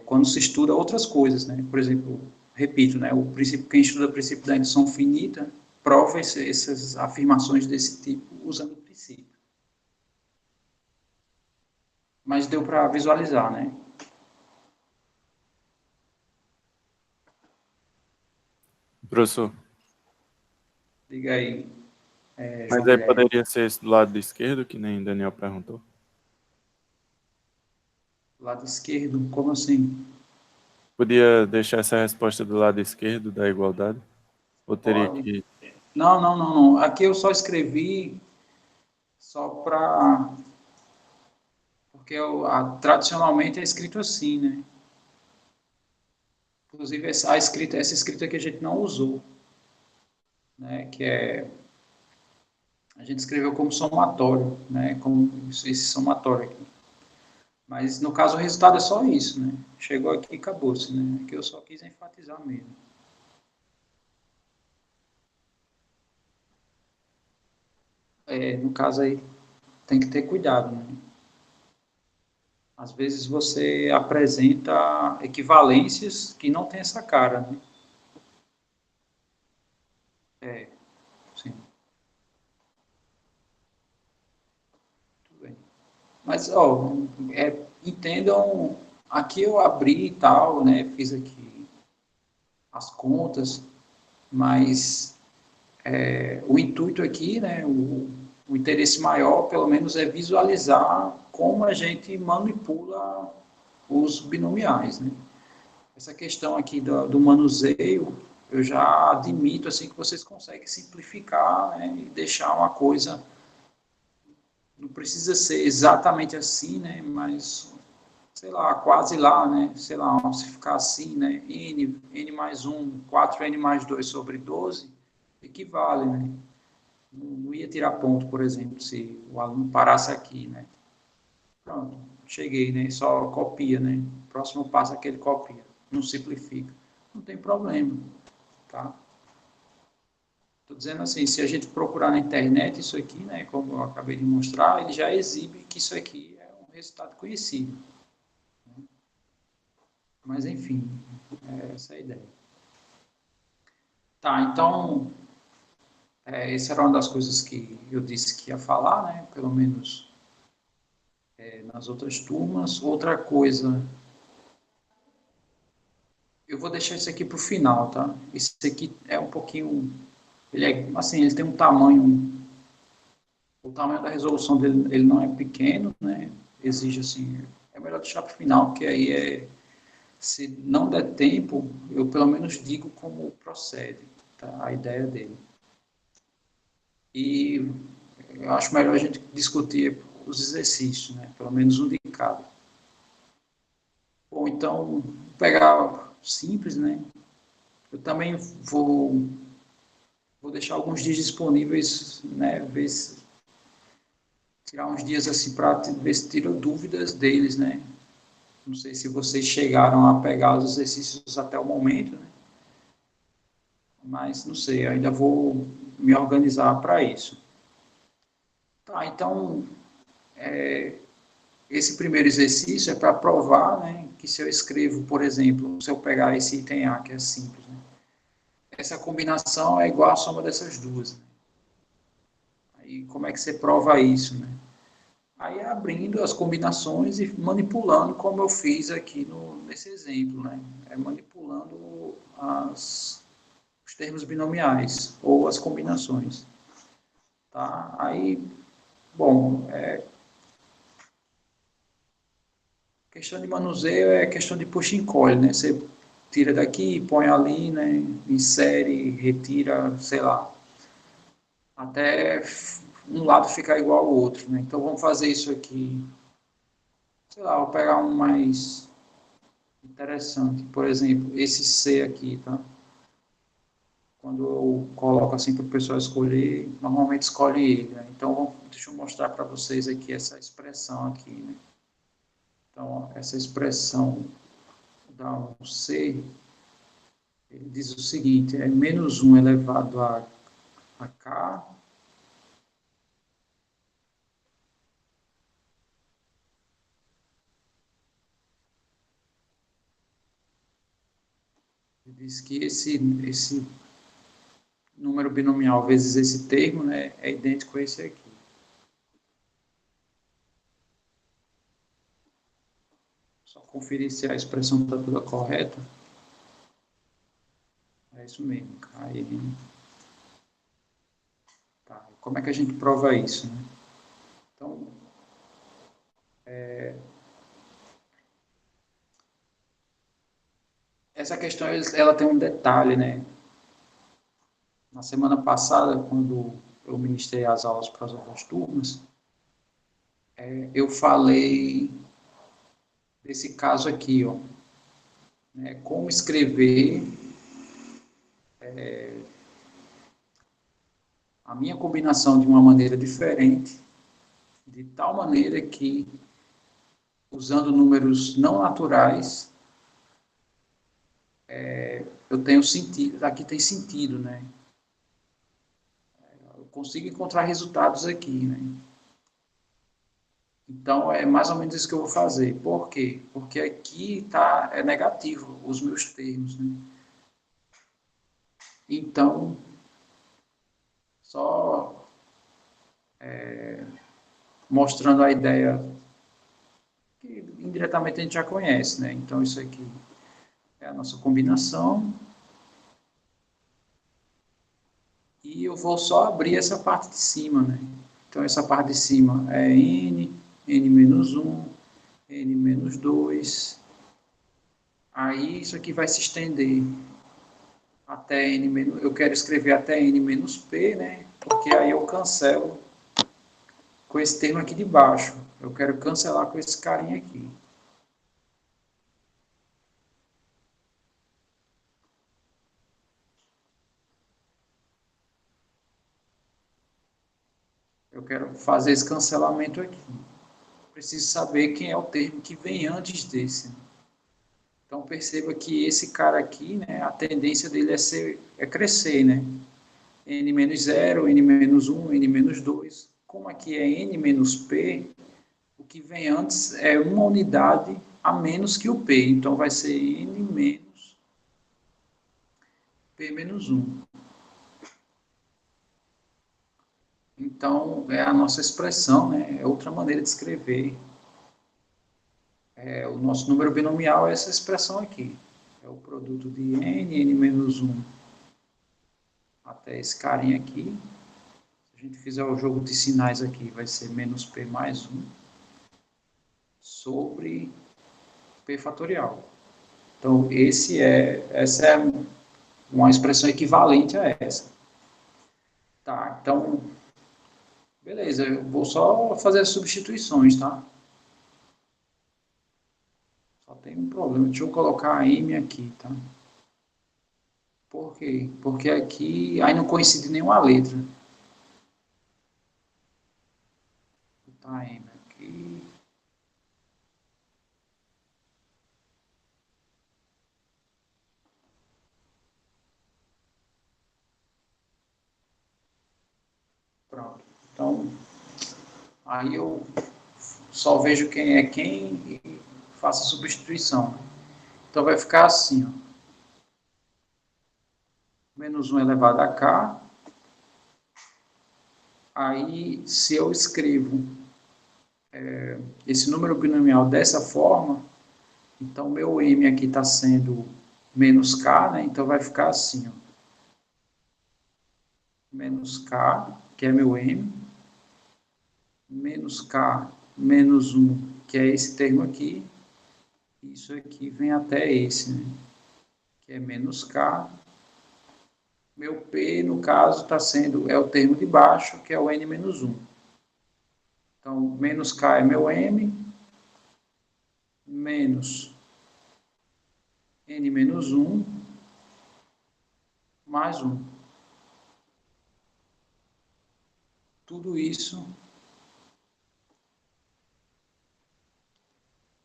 Quando se estuda outras coisas, né? Por exemplo, repito, né? O princípio, quem estuda o princípio da indução finita prova essas afirmações desse tipo usando o princípio. Mas deu para visualizar, né? Professor, Diga aí, mas João aí Guilherme. poderia ser esse do lado esquerdo, que nem Daniel perguntou? Lado esquerdo, como assim? Podia deixar essa resposta do lado esquerdo da igualdade? Ou teria Pode. que... Não, não, não, não. Aqui eu só escrevi só para. Porque tradicionalmente é escrito assim, né? Inclusive, essa escrita que a gente não usou, né? Que é. A gente escreveu como somatório, né? Como esse somatório aqui. Mas no caso o resultado é só isso, né? Chegou aqui e acabou-se, né? Que eu só quis enfatizar mesmo. No caso aí, tem que ter cuidado, né? Às vezes você apresenta equivalências que não tem essa cara, né? É, sim, tudo bem. Mas, ó, entendam, aqui eu abri e tal, né? Fiz aqui as contas, mas o intuito aqui, né? O interesse maior, pelo menos, é visualizar como a gente manipula os binomiais, né? Essa questão aqui do manuseio, eu já admito assim que vocês conseguem simplificar, né, e deixar uma coisa, não precisa ser exatamente assim, né, mas sei lá, quase lá, né, sei lá, se ficar assim, né, n mais 1, 4n mais 2 sobre 12, equivale, né? Não ia tirar ponto, por exemplo, se o aluno parasse aqui, né? Pronto, cheguei, né? Só copia, né? Próximo passo é que ele copia, não simplifica. Não tem problema, tá? Estou dizendo assim, se a gente procurar na internet isso aqui, né? Como eu acabei de mostrar, ele já exibe que isso aqui é um resultado conhecido. Mas, enfim, essa é a ideia. Tá, então, essa era uma das coisas que eu disse que ia falar, né? Pelo menos nas outras turmas. Outra coisa, eu vou deixar isso aqui para o final, tá? Esse aqui é um pouquinho, ele é, assim, ele tem um tamanho, o tamanho da resolução dele, ele não é pequeno, né? Exige, assim, é melhor deixar para o final, porque aí se não der tempo, eu pelo menos digo como procede, tá? A ideia dele. E eu acho melhor a gente discutir os exercícios, né? Pelo menos um de cada. Ou então, pegar simples, né? Eu também vou deixar alguns dias disponíveis, né? Ver se, tirar uns dias assim para ver se tira dúvidas deles, né? Não sei se vocês chegaram a pegar os exercícios até o momento, né? Mas não sei, ainda vou me organizar para isso. Tá, então, esse primeiro exercício é para provar, né, que se eu escrevo, por exemplo, se eu pegar esse item A, que é simples, né, essa combinação é igual à soma dessas duas. Né? Aí como é que você prova isso? Né? Aí abrindo as combinações e manipulando, como eu fiz aqui nesse exemplo, né? Manipulando os termos binomiais ou as combinações. Tá? Aí, bom, questão de manuseio é questão de puxa e encolhe, né? Você tira daqui, põe ali, né? Insere, retira, sei lá, até um lado ficar igual ao outro, né? Então vamos fazer isso aqui. Sei lá, vou pegar um mais interessante. Por exemplo, esse C aqui, tá? Quando eu coloco assim para o pessoal escolher, normalmente escolhe ele, né? Então, deixa eu mostrar para vocês aqui essa expressão aqui, né? Então, essa expressão da um C, ele diz o seguinte, é menos 1 elevado a K, ele diz que esse número binomial vezes esse termo, né, é idêntico a esse aqui. Só conferir se a expressão está toda correta. É isso mesmo, KN. Tá. Como é que a gente prova isso, né? Então, essa questão ela tem um detalhe, né? Na semana passada, quando eu ministrei as aulas para as outras turmas, eu falei desse caso aqui, ó, né? Como escrever a minha combinação de uma maneira diferente, de tal maneira que, usando números não naturais, eu tenho sentido, aqui tem sentido, né? Eu consigo encontrar resultados aqui, né? Então, é mais ou menos isso que eu vou fazer. Por quê? Porque aqui é negativo os meus termos, né? Então, só mostrando a ideia que indiretamente a gente já conhece, né? Então, isso aqui é a nossa combinação. E eu vou só abrir essa parte de cima, né? Então, essa parte de cima é n, n-1, n-2. Aí, isso aqui vai se estender até n-, eu quero escrever até n-p, né? Porque aí eu cancelo com esse termo aqui de baixo. Eu quero cancelar com esse carinha aqui. Eu quero fazer esse cancelamento aqui. Preciso saber quem é o termo que vem antes desse. Então perceba que esse cara aqui, né, a tendência dele é crescer, né? n-0, n-1, n-2. Como aqui é n-p, o que vem antes é uma unidade a menos que o p. Então vai ser n-p-1. Então é a nossa expressão, né? É outra maneira de escrever. O nosso número binomial é essa expressão aqui. É o produto de n, n-1 até esse carinha aqui. Se a gente fizer o jogo de sinais aqui, vai ser menos p mais 1 sobre p fatorial. Então, essa é uma expressão equivalente a essa. Tá, então, beleza, eu vou só fazer as substituições, tá? Só tem um problema, deixa eu colocar a m aqui, tá? Por quê? Porque aqui aí não coincide nenhuma letra. Vou botar a m aqui. Pronto. Então, aí eu só vejo quem é quem e faço a substituição. Então vai ficar assim, ó. Menos 1 elevado a k. Aí, se eu escrevo esse número binomial dessa forma, então meu m aqui está sendo menos k, né? Então vai ficar assim, ó, menos k, que é meu m, menos k menos 1, que é esse termo aqui, isso aqui vem até esse, né? Que é menos k. Meu P, no caso, está sendo, é o termo de baixo, que é o n menos 1. Então, menos k é meu m, menos n menos 1, mais 1. Tudo isso,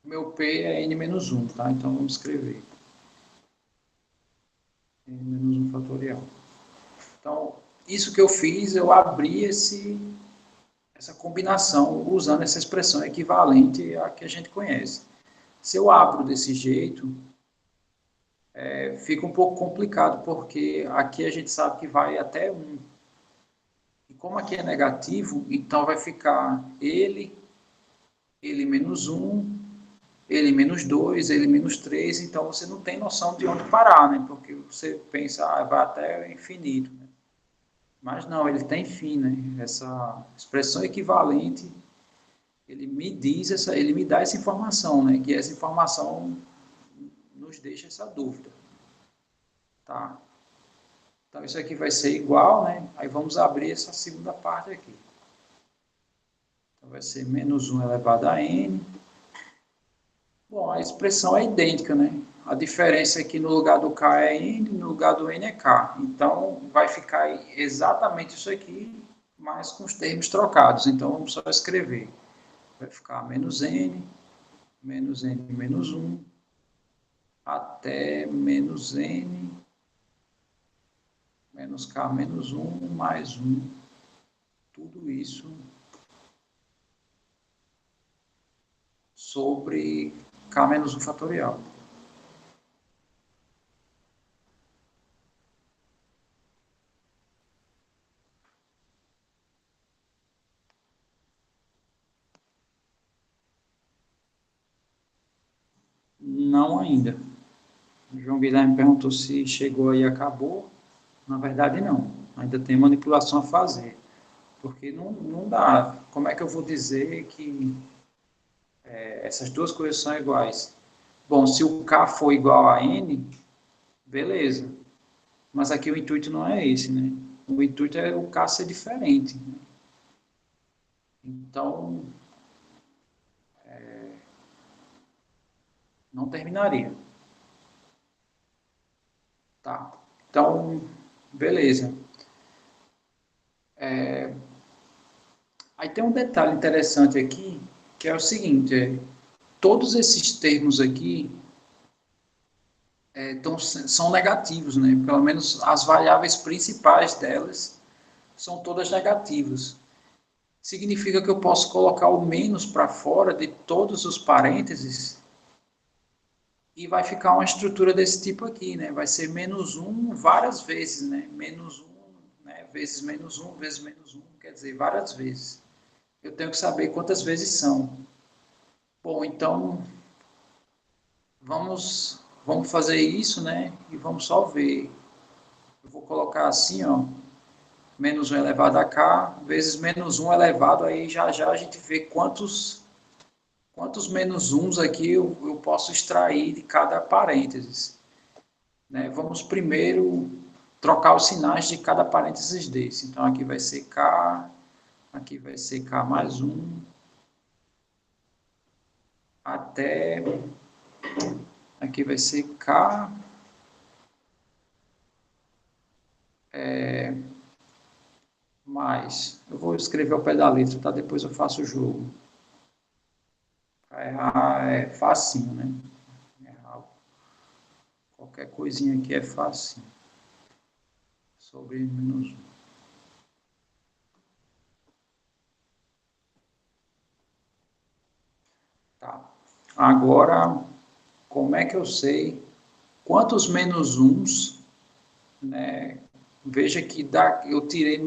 meu P é n menos 1, tá? Então, vamos escrever. N menos 1 fatorial. Então, isso que eu fiz, eu abri essa combinação usando essa expressão equivalente à que a gente conhece. Se eu abro desse jeito, fica um pouco complicado, porque aqui a gente sabe que vai até 1. E como aqui é negativo, então vai ficar ele menos 1, ele menos 2, ele menos 3, então você não tem noção de onde parar, né? Porque você pensa, vai até o infinito, né? Mas não, ele tem fim, né? Essa expressão equivalente, ele me dá essa informação, né? Que essa informação nos deixa essa dúvida. Tá? Então, isso aqui vai ser igual, né? Aí vamos abrir essa segunda parte aqui. Então, vai ser menos 1 elevado a n. Bom, a expressão é idêntica, né? A diferença é que no lugar do k é n, no lugar do n é k. Então, vai ficar exatamente isso aqui, mas com os termos trocados. Então, vamos só escrever. Vai ficar menos n menos 1, até menos n, menos k menos 1, mais 1. Tudo isso sobre k menos 1 fatorial. Não ainda. O João Guilherme perguntou se chegou aí e acabou. Na verdade, não. Ainda tem manipulação a fazer. Porque não dá. Como é que eu vou dizer que essas duas coisas são iguais? Bom, se o k for igual a n, beleza. Mas aqui o intuito não é esse, né? O intuito é o k ser diferente. Né? Então, não terminaria. Tá. Então, beleza. Aí tem um detalhe interessante aqui, que é o seguinte, todos esses termos aqui são negativos, né? Pelo menos as variáveis principais delas são todas negativas. Significa que eu posso colocar o menos para fora de todos os parênteses e vai ficar uma estrutura desse tipo aqui, né? Vai ser menos 1 várias vezes, né? Menos 1, né? Vezes menos 1, vezes menos 1, quer dizer, várias vezes. Eu tenho que saber quantas vezes são. Bom, então, vamos fazer isso, né? E vamos só ver. Eu vou colocar assim, ó, menos 1 elevado a k, vezes menos 1 elevado, aí já a gente vê quantos menos 1 aqui eu posso extrair de cada parênteses. Né? Vamos primeiro trocar os sinais de cada parênteses desse. Então, aqui vai ser k, aqui vai ser k mais 1, até aqui vai ser k mais. Eu vou escrever ao pé da letra, tá? Depois eu faço o jogo. É facinho, né? Qualquer coisinha aqui é fácil. Sobre menos 1. Tá. Agora, como é que eu sei quantos menos 1s, né? Veja que eu tirei o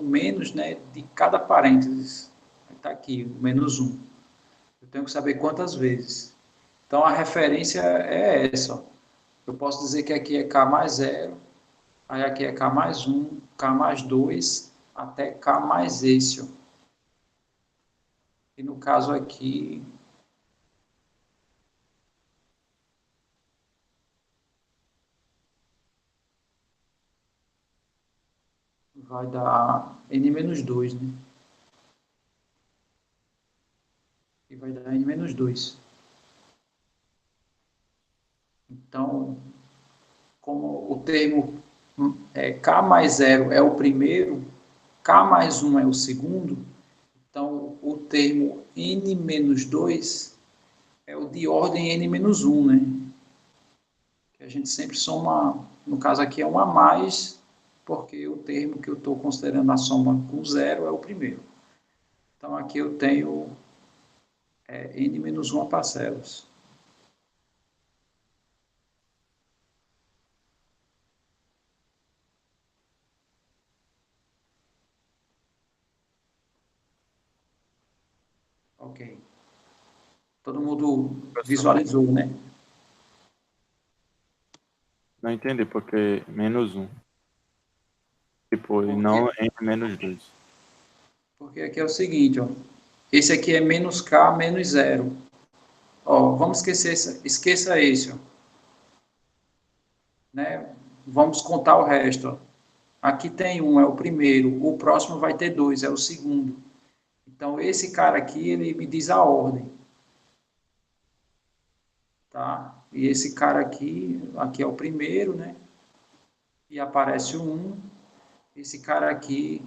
menos, né, de cada parênteses. Está aqui, o menos 1. Eu tenho que saber quantas vezes. Então, a referência é essa. Ó. Eu posso dizer que aqui é K mais 0, aí aqui é K mais 1, K mais 2, até K mais esse. Ó. E no caso aqui, vai dar N menos 2, né? E vai dar N menos 2. Então, como o termo K mais 0 é o primeiro, K mais 1 é o segundo, então o termo N menos 2 é o de ordem N menos 1, né? Que a gente sempre soma, no caso aqui é um a mais, porque o termo que eu estou considerando a soma com zero é o primeiro. Então aqui eu tenho N menos 1 parcelas. Ok. Todo mundo Professor, visualizou, né? não entendi porque menos um. Tipo, e Porque, não N menos 2. porque aqui é o seguinte, ó. Esse aqui é menos K menos zero. Ó, vamos esqueça esse, ó, né? Vamos contar o resto, ó. Aqui tem um, é o primeiro. O próximo vai ter dois, é o segundo. Então, esse cara aqui, ele me diz a ordem, tá? E esse cara aqui é o primeiro, né? E aparece o 1. Esse cara aqui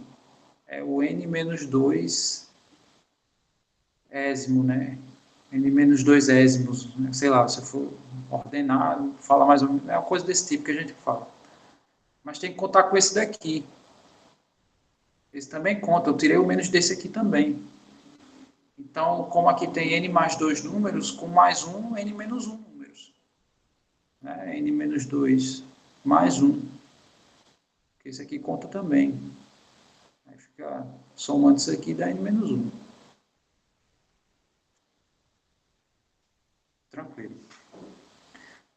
é o n menos 2 ésimo, né? N menos 2 ésimos, né? Sei lá, se eu for ordenar, fala mais ou menos, é uma coisa desse tipo que a gente fala. Mas tem que contar com esse daqui. Esse também conta, eu tirei o menos desse aqui também. Então, como aqui tem n mais 2 números, com mais 1, n menos 1 números. Né? N menos 2 mais 1. Esse aqui conta também. Aí fica somando isso aqui dá n menos 1. Tranquilo.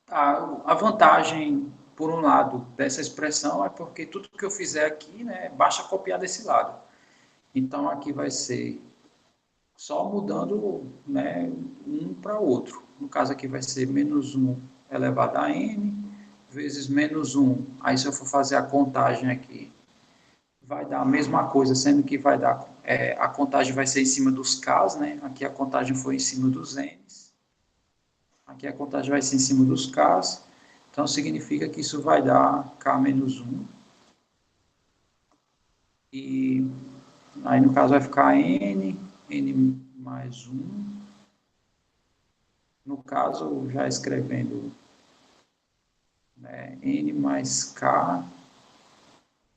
A vantagem, por um lado, dessa expressão é porque tudo que eu fizer aqui, né, basta copiar desse lado. Então, aqui vai ser só mudando, né, um para outro. No caso aqui vai ser menos 1 elevado a n, vezes menos 1. Aí se eu for fazer a contagem aqui, vai dar a mesma coisa, sendo que vai dar, a contagem vai ser em cima dos k's, né? Aqui a contagem foi em cima dos n's. Aqui a contagem vai ser em cima dos k's. Então significa que isso vai dar k menos 1. E aí no caso vai ficar n mais 1. No caso, já escrevendo, né, n mais k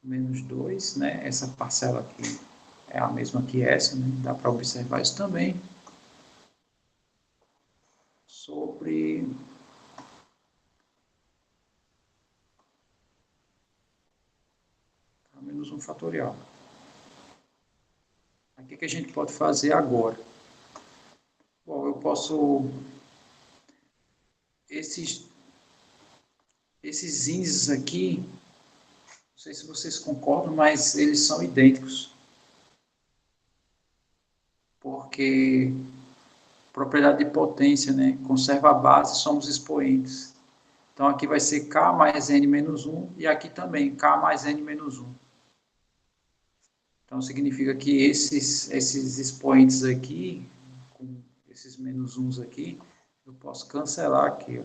menos 2, né, essa parcela aqui é a mesma que essa, né, dá para observar isso também, sobre k menos 1 fatorial. O que a gente pode fazer agora? Bom, eu posso, esses índices aqui, não sei se vocês concordam, mas eles são idênticos, porque propriedade de potência, né, conserva a base, somos expoentes. Então, aqui vai ser K mais N menos 1 e aqui também K mais N menos 1. Então, significa que esses expoentes aqui, com esses menos 1 aqui, eu posso cancelar aqui, ó,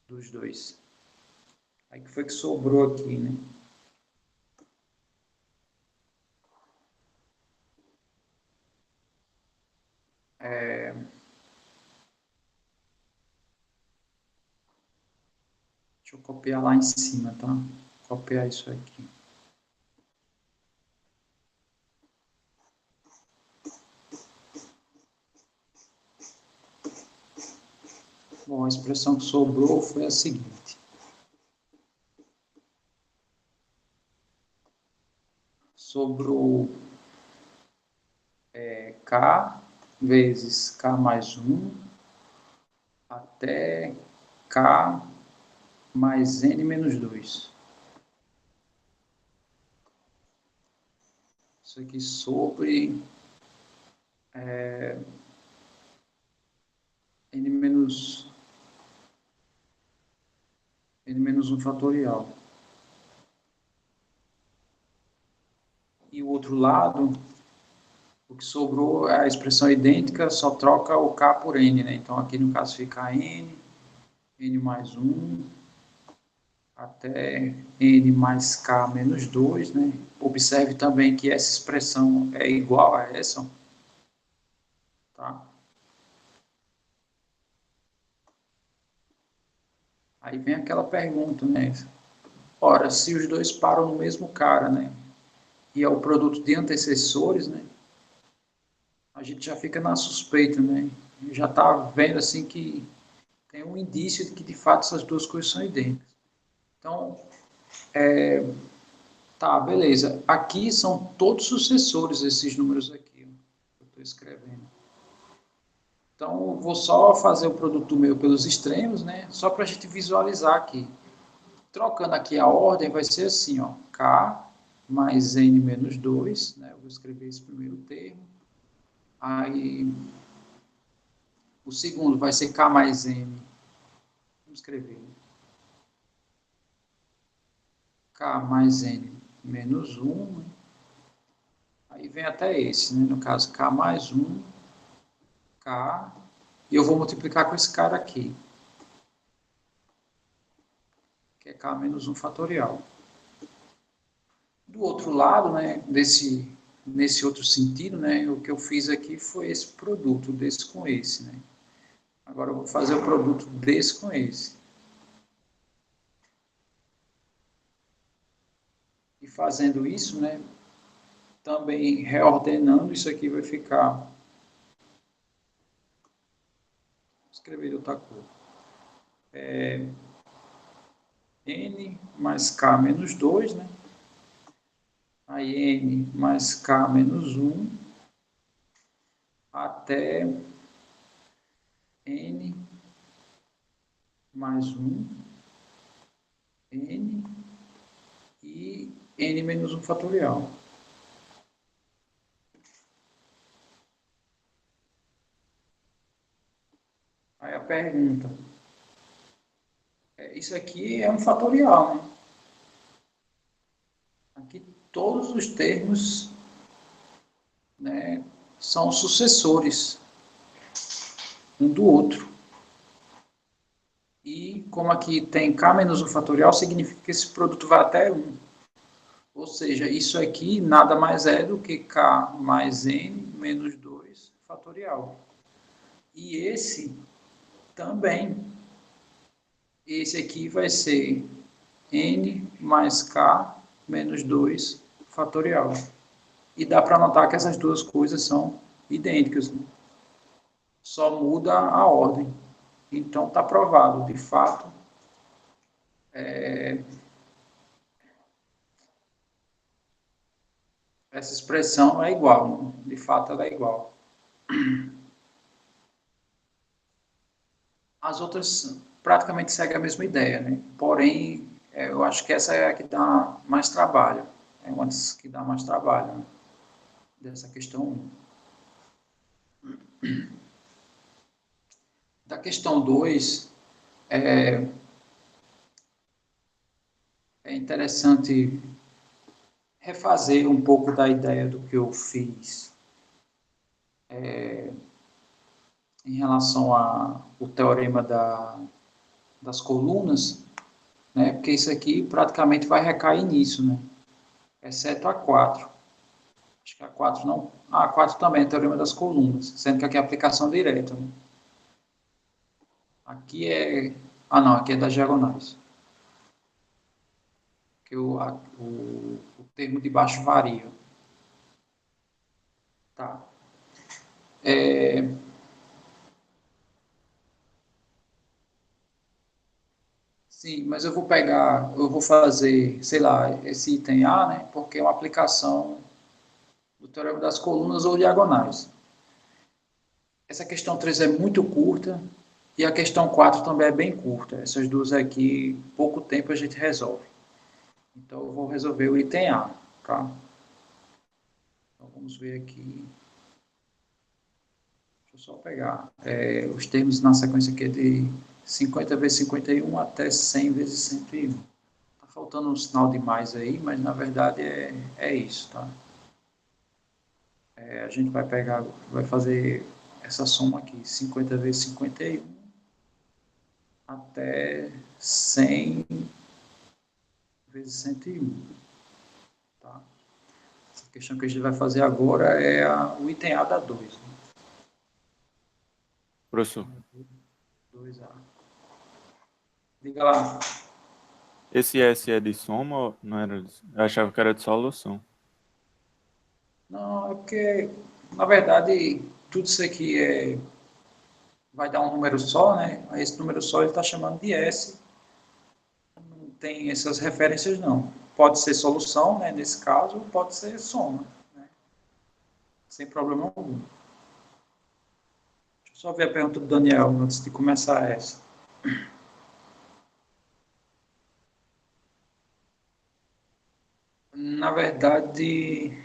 dos dois. Aí que foi que sobrou aqui, né? Deixa eu copiar lá em cima, tá? Copiar isso aqui. Bom, a expressão que sobrou foi a seguinte. Sobrou K vezes K mais 1 até K mais N menos 2. Isso aqui sobre N menos 1 fatorial. E o outro lado, o que sobrou é a expressão idêntica, só troca o K por N, né? Então, aqui no caso fica N mais 1, até N mais K menos 2, né? Observe também que essa expressão é igual a essa, tá? Aí vem aquela pergunta, né? Ora, se os dois param no mesmo cara, né? E é o produto de antecessores, né? A gente já fica na suspeita, né? Já está vendo assim que tem um indício de que de fato essas duas coisas são idênticas. Então, tá, beleza. Aqui são todos sucessores esses números aqui, ó, que eu estou escrevendo. Então, vou só fazer o produto meu pelos extremos, né? Só para a gente visualizar aqui. Trocando aqui a ordem, vai ser assim, ó. K mais N menos 2, né? Eu vou escrever esse primeiro termo. Aí, o segundo vai ser K mais N. Vamos escrever. K mais N menos 1. Né? Aí vem até esse, né? No caso, K mais 1, K. E eu vou multiplicar com esse cara aqui. Que é K menos 1 fatorial. Do outro lado, né, nesse outro sentido, né, o que eu fiz aqui foi esse produto desse com esse. Né? Agora eu vou fazer o produto desse com esse. E fazendo isso, né, também reordenando, isso aqui vai ficar... Vou escrever de outra cor. N mais K menos 2, né? Aí N mais K menos 1 até N mais 1, N e N menos 1 fatorial. Aí a pergunta, isso aqui é um fatorial, né? Aqui todos os termos, né, são sucessores um do outro. E como aqui tem K menos 1 fatorial, significa que esse produto vai até 1. Ou seja, isso aqui nada mais é do que K mais N menos 2 fatorial. E esse também. Esse aqui vai ser N mais K menos 2 fatorial. E dá para notar que essas duas coisas são idênticas. Né? Só muda a ordem. Então, está provado, de fato, essa expressão é igual. Né? De fato, ela é igual. As outras praticamente seguem a mesma ideia, né? Porém, eu acho que essa é a que dá mais trabalho. É uma das que dá mais trabalho, né? Dessa questão 1. Da questão 2, é interessante refazer um pouco da ideia do que eu fiz em relação ao teorema das colunas, né? Porque isso aqui praticamente vai recair nisso, né? Exceto a 4. Acho que a 4 não... a 4 também é teorema das colunas, sendo que aqui é aplicação direta. Né? Aqui é... ah, não, aqui é das diagonais. Que o termo de baixo varia. Tá. Sim, mas eu vou fazer, sei lá, esse item A, né? Porque é uma aplicação do teorema das colunas ou diagonais. Essa questão 3 é muito curta e a questão 4 também é bem curta. Essas duas aqui, pouco tempo a gente resolve. Então, eu vou resolver o item A, tá? Então, vamos ver aqui. Deixa eu só pegar os termos na sequência aqui de 50 vezes 51 até 100 vezes 101. Tá faltando um sinal de mais aí, mas na verdade é isso, tá? A gente vai pegar, vai fazer essa soma aqui, 50 vezes 51 até 100 vezes 101, tá? Essa questão que a gente vai fazer agora é o item A da 2. Né? Professor, 2A. Diga lá. esse S é de soma ou não era? Eu achava que era de solução. Não, é porque, na verdade, tudo isso aqui vai dar um número só, né? Esse número só ele está chamando de S. Não tem essas referências, não. Pode ser solução, né? Nesse caso, pode ser soma, né? Sem problema algum. Deixa eu só ver a pergunta do Daniel antes de começar essa. Na verdade,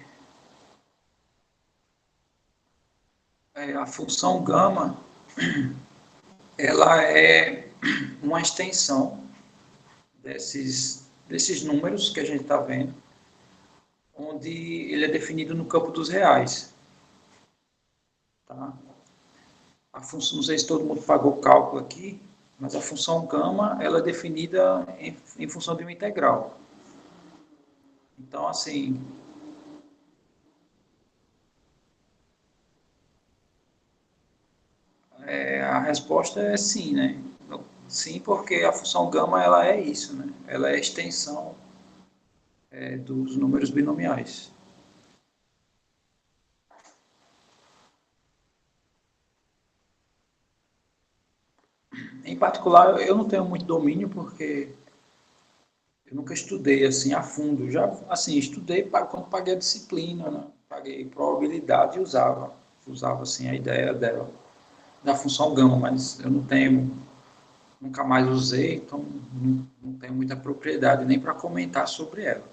a função gama, ela é uma extensão desses números que a gente está vendo, onde ele é definido no campo dos reais. Tá? A função, não sei se todo mundo pagou o cálculo aqui, mas a função gama ela é definida em função de uma integral. Então, assim, a resposta é sim, né? Sim, porque a função gama ela é isso, né? Ela é a extensão dos números binomiais. Em particular, eu não tenho muito domínio porque eu nunca estudei assim a fundo. Já assim estudei quando paguei a disciplina, né? Paguei probabilidade e usava assim a ideia dela da função gama, mas eu não tenho, nunca mais usei, então não tenho muita propriedade nem para comentar sobre ela.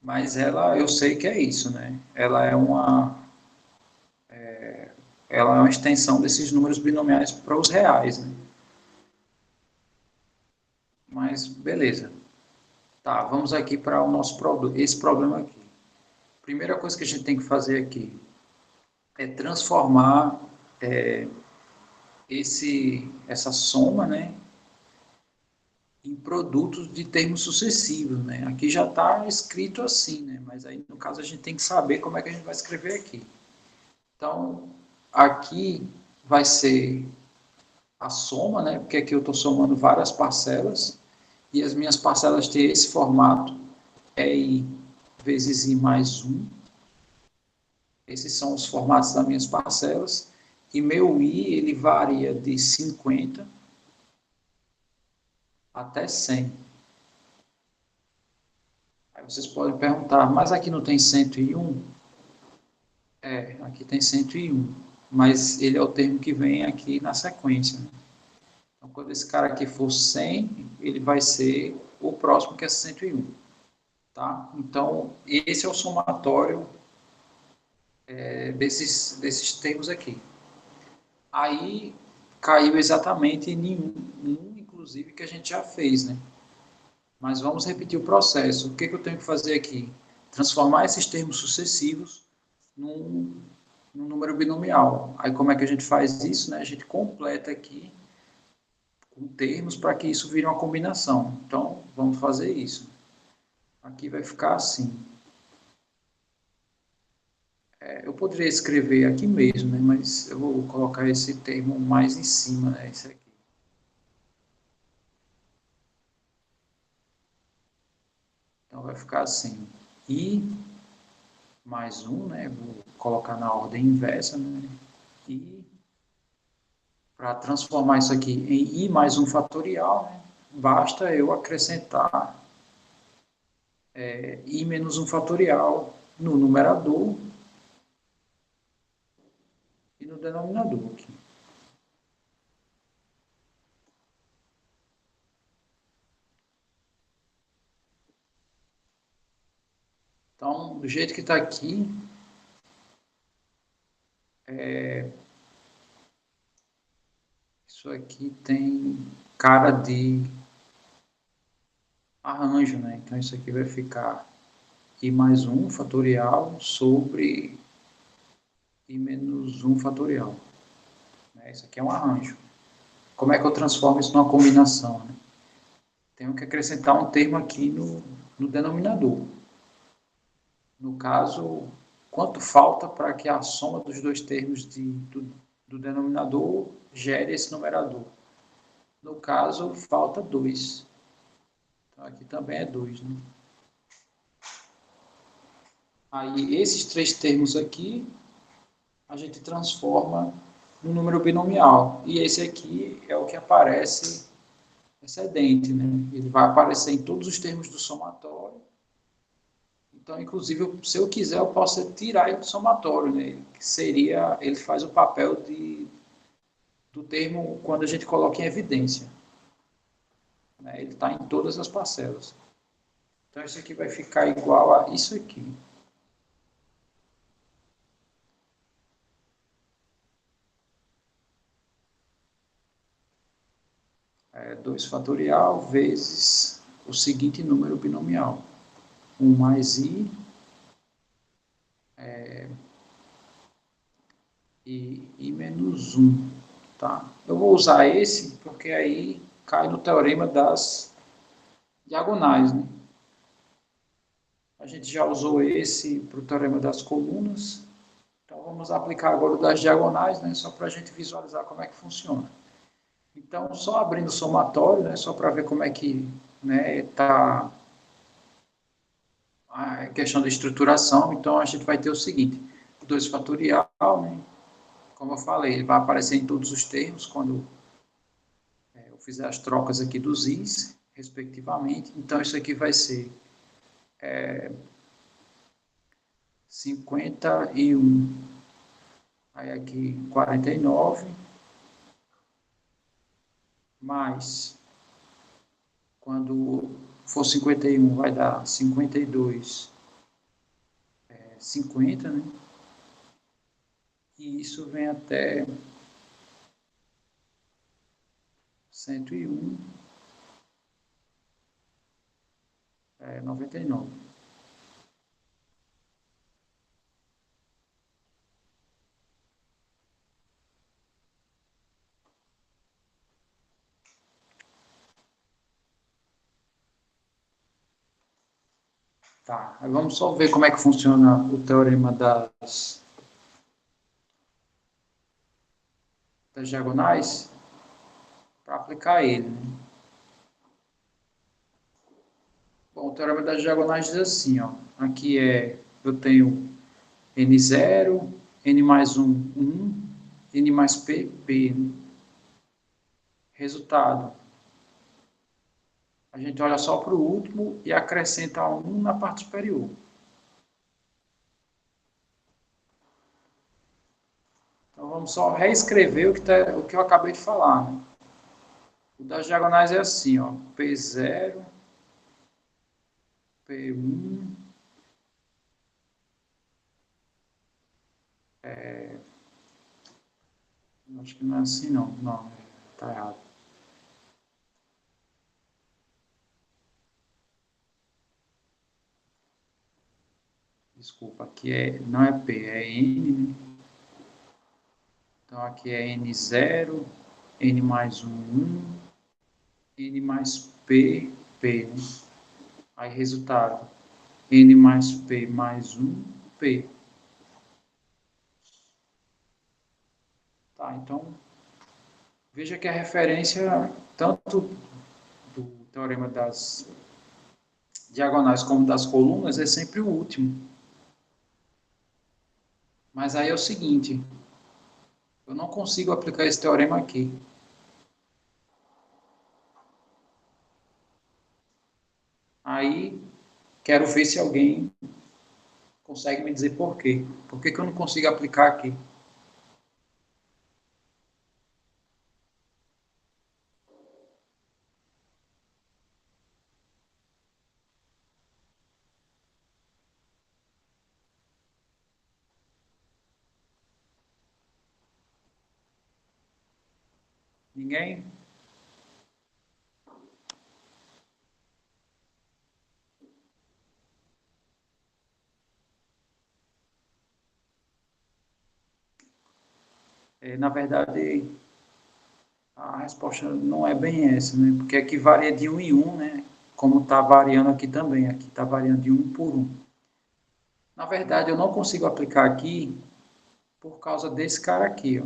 Mas ela, eu sei que é isso, né? Ela é uma extensão desses números binomiais para os reais, né? Mas beleza. Tá, vamos aqui para o nosso produto, esse problema aqui. Primeira coisa que a gente tem que fazer aqui é transformar é, essa soma, né, em produtos de termos sucessivos, né? Aqui já está escrito assim, né? Mas aí no caso a gente tem que saber como é que a gente vai escrever aqui. Então aqui vai ser a soma, né? Porque aqui eu estou somando várias parcelas e as minhas parcelas têm esse formato i vezes i mais 1. Esses são os formatos das minhas parcelas. E meu i ele varia de 50 até 100. Aí vocês podem perguntar, mas aqui não tem 101? Aqui tem 101, mas ele é o termo que vem aqui na sequência. Né? Então, quando esse cara aqui for 100, ele vai ser o próximo que é 101. Tá? Então, esse é o somatório desses termos aqui. Aí, caiu exatamente em um, inclusive, que a gente já fez, né? Mas vamos repetir o processo. O que eu tenho que fazer aqui? Transformar esses termos sucessivos num número binomial. Aí como é que a gente faz isso? Né? A gente completa aqui com termos para que isso vire uma combinação. Então, vamos fazer isso. Aqui vai ficar assim. Eu poderia escrever aqui mesmo, né? Mas eu vou colocar esse termo mais em cima, né? Esse aqui. Então, vai ficar assim. I mais 1, né? Vou colocar na ordem inversa, né? I para transformar isso aqui em i mais 1 fatorial, né, basta eu acrescentar I menos 1 fatorial no numerador e no denominador aqui. Então, do jeito que está aqui, isso aqui tem cara de arranjo, né? Então, isso aqui vai ficar I mais 1 fatorial sobre I menos 1 fatorial. Isso aqui é um arranjo. Como é que eu transformo isso numa combinação? Né? Tenho que acrescentar um termo aqui no denominador. No caso, quanto falta para que a soma dos dois termos do denominador gere esse numerador? No caso, falta 2. Então, aqui também é 2. Né? Aí, esses três termos aqui, a gente transforma no número binomial. E esse aqui é o que aparece excedente. Né? Ele vai aparecer em todos os termos do somatório. Então, inclusive, se eu quiser, eu posso tirar ele do somatório, né? Que seria, ele faz o papel do termo quando a gente coloca em evidência. Né? Ele está em todas as parcelas. Então, isso aqui vai ficar igual a isso aqui. 2 fatorial vezes o seguinte número binomial. 1 mais i e i menos 1. Tá? Eu vou usar esse porque aí cai no teorema das diagonais. Né? A gente já usou esse para o teorema das colunas. Então, vamos aplicar agora o das diagonais, né? Só para a gente visualizar como é que funciona. Então, só abrindo o somatório, né? Só para ver como é que está a questão da estruturação. Então, a gente vai ter o seguinte, 2 fatorial, né? Como eu falei, ele vai aparecer em todos os termos quando eu fizer as trocas aqui dos i's, respectivamente. Então, isso aqui vai ser 51, aí aqui 49, mais, quando for 51, vai dar 52, 50, né? E isso vem até 101, 99. Tá, aí vamos só ver como é que funciona o teorema das diagonais para aplicar ele. Né? Bom, o teorema das diagonais diz assim, ó, aqui eu tenho n0, n mais 1, 1, n mais p, p. Né? Resultado. A gente olha só para o último e acrescenta 1 na parte superior. Então, vamos só reescrever o que eu acabei de falar. Né? O das diagonais é assim, ó, P0, P1, acho que não é assim não, não, tá errado. Desculpa, aqui não é P, é N, né? Então aqui é N0, N mais 1, 1, N mais P, P, né? Aí resultado, N mais P mais 1, P. Tá, então, veja que a referência, tanto do teorema das diagonais como das colunas, é sempre o último. Mas aí é o seguinte, eu não consigo aplicar esse teorema aqui. Aí, Quero ver se alguém consegue me dizer por quê. Por que que eu não consigo aplicar aqui? Ninguém? Na verdade, a resposta não é bem essa, né? Porque aqui varia de um em um, né? Como está variando aqui também. Aqui está variando de um por um. Na verdade, eu não consigo aplicar aqui por causa desse cara aqui, ó.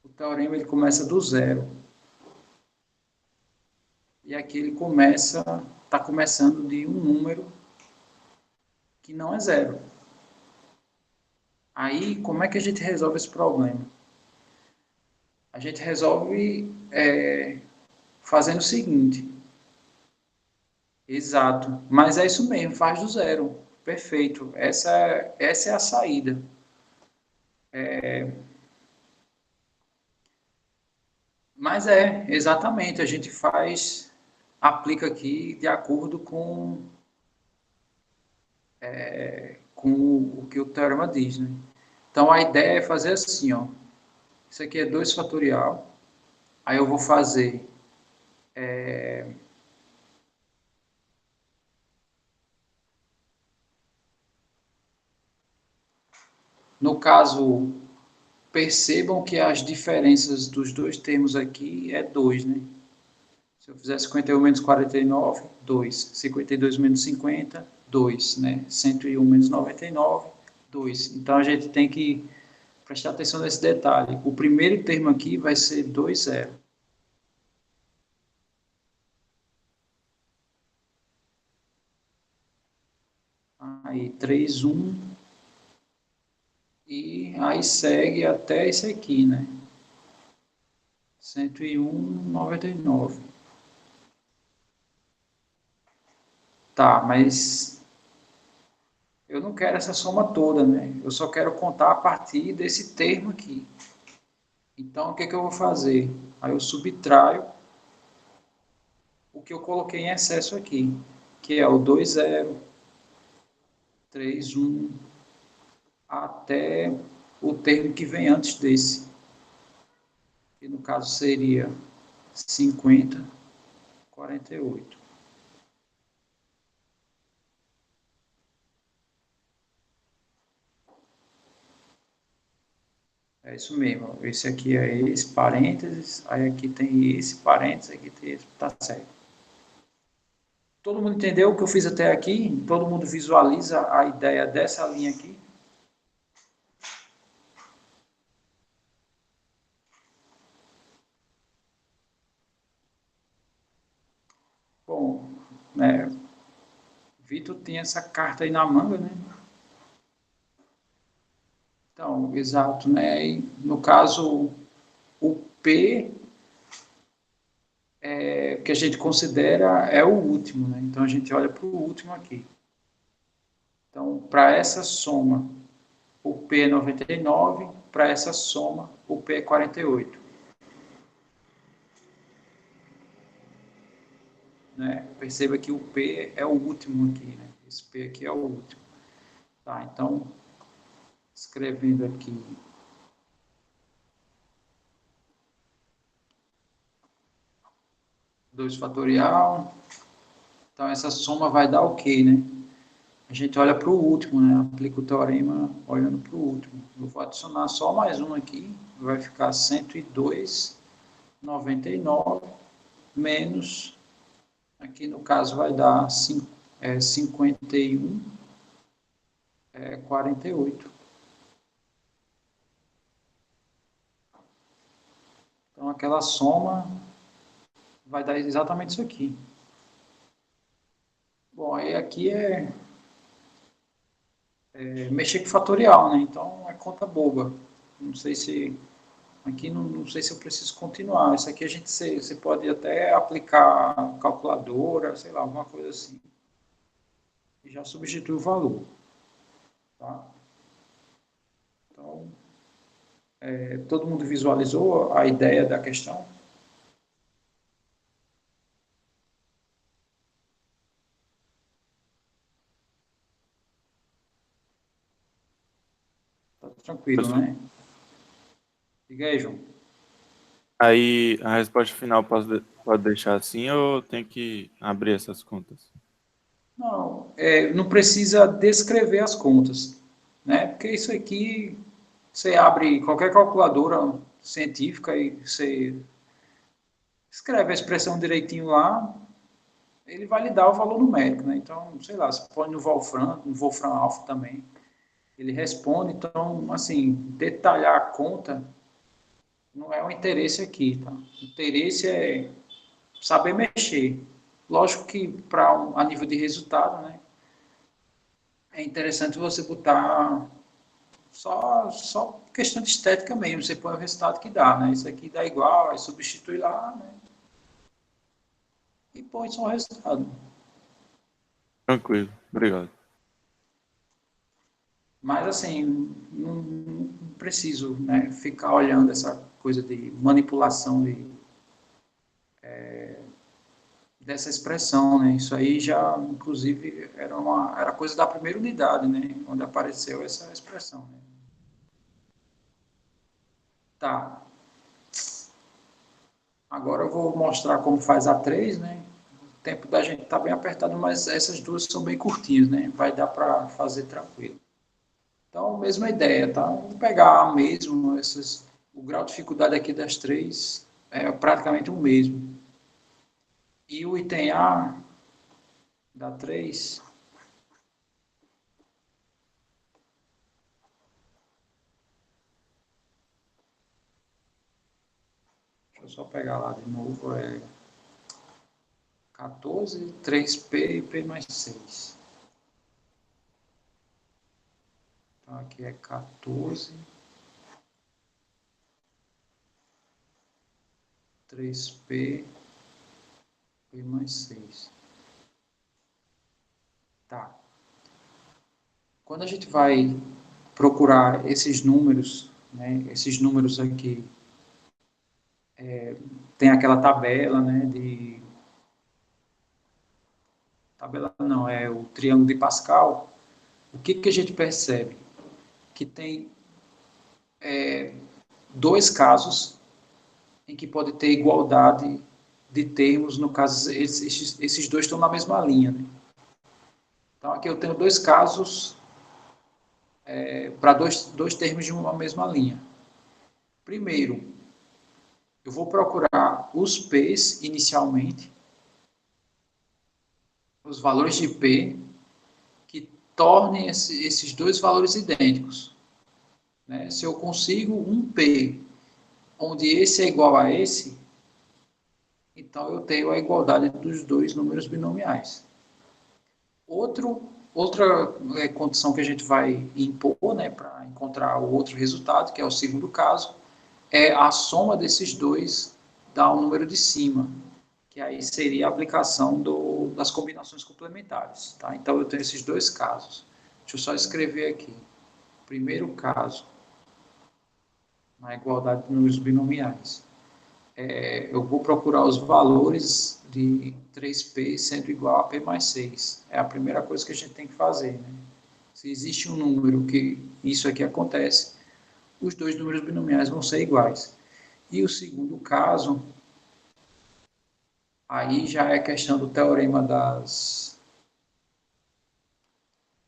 O teorema ele começa do zero. E aqui ele está começando de um número que não é zero. Aí, como é que a gente resolve esse problema? A gente resolve fazendo o seguinte. Exato. Mas é isso mesmo, faz do zero. Perfeito. Essa é a saída. Mas exatamente, a gente aplica aqui de acordo com o que o teorema diz, né? Então, a ideia é fazer assim, ó. Isso aqui é 2 fatorial. Aí eu vou fazer no caso, percebam que as diferenças dos dois termos aqui é 2, né? Se eu fizer 51 menos 49, 2. 52 menos 50, 2, né? 101 menos 99, 2. Então, a gente tem que prestar atenção nesse detalhe. O primeiro termo aqui vai ser 2, 0. Aí, 3, 1. E aí segue até esse aqui, né? 101, 99. Tá, mas eu não quero essa soma toda, né? Eu só quero contar a partir desse termo aqui. Então, o que é que eu vou fazer? Aí eu subtraio o que eu coloquei em excesso aqui, que é o 2, 0, 3, 1, até o termo que vem antes desse, que no caso seria 50, 48. É isso mesmo. Esse aqui é esse parênteses, aí aqui tem esse parênteses, aqui tem esse, tá certo. Todo mundo entendeu o que eu fiz até aqui? Todo mundo visualiza a ideia dessa linha aqui? Bom, né, Vitor tem essa carta aí na manga, né? Então, exato, né? E, no caso, o P que a gente considera é o último, né? Então a gente olha para o último aqui. Então, para essa soma, o P é 99, para essa soma, o P é 48. Né? Perceba que o P é o último aqui, né? Esse P aqui é o último. Tá, então, escrevendo aqui 2 fatorial. Então, essa soma vai dar o quê, né? A gente olha para o último, né? Aplica o teorema olhando para o último. Eu vou adicionar só mais um aqui, vai ficar 102,99 menos, aqui no caso vai dar 51, 48. Então, aquela soma vai dar exatamente isso aqui. Bom, aí aqui é mexer com fatorial, né? Então, é conta boba. Não sei se Aqui não sei se eu preciso continuar. Isso aqui você pode até aplicar calculadora, sei lá, alguma coisa assim. E já substitui o valor. Tá? Então, todo mundo visualizou a ideia da questão? Tá tranquilo, né? Diga aí, João. Aí a resposta final pode deixar assim ou tem que abrir essas contas? Não, não precisa descrever as contas, né? Porque isso aqui, você abre qualquer calculadora científica e você escreve a expressão direitinho lá, ele vai lhe dar o valor numérico, né? Então, sei lá, você põe no Wolfram Alpha também, ele responde. Então, assim, detalhar a conta não é o interesse aqui, tá? O interesse é saber mexer. Lógico que a nível de resultado, né? É interessante você botar só questão de estética mesmo. Você põe o resultado que dá, né? Isso aqui dá igual, aí substitui lá, né? E põe só o resultado. Tranquilo, obrigado. Mas, assim, não preciso, né, ficar olhando essa coisa de manipulação dessa expressão, né? Isso aí já, inclusive, era coisa da primeira unidade, né? Onde apareceu essa expressão, né? Tá. Agora eu vou mostrar como faz a 3, né? O tempo da gente tá bem apertado, mas essas duas são bem curtinhas, né? Vai dar para fazer tranquilo. Então, mesma ideia, tá? Vou pegar a mesmo, o grau de dificuldade aqui das três é praticamente o mesmo. E o item A da 3, deixa eu só pegar lá de novo, 14, 3P e P mais 6. Então, aqui é 14, 3P, P mais 6. Tá. Quando a gente vai procurar esses números, né, esses números aqui, tem aquela tabela, né, tabela não, é o triângulo de Pascal. O que a gente percebe? Que tem dois casos em que pode ter igualdade de termos, no caso, esses dois estão na mesma linha. Né? Então, aqui eu tenho dois casos para dois termos de uma mesma linha. Primeiro, eu vou procurar os P's inicialmente, os valores de P que tornem esses dois valores idênticos. Né? Se eu consigo um P onde esse é igual a esse, então eu tenho a igualdade dos dois números binomiais. Outra condição que a gente vai impor, né, para encontrar o outro resultado, que é o segundo caso, é a soma desses dois dá o número de cima, que aí seria a aplicação das combinações complementares. Tá? Então, eu tenho esses dois casos. Deixa eu só escrever aqui. Primeiro caso, na igualdade de números binomiais. Eu vou procurar os valores de 3P sendo igual a P mais 6. É a primeira coisa que a gente tem que fazer. Né? Se existe um número que isso aqui acontece, os dois números binomiais vão ser iguais. E o segundo caso, aí já é questão do teorema das...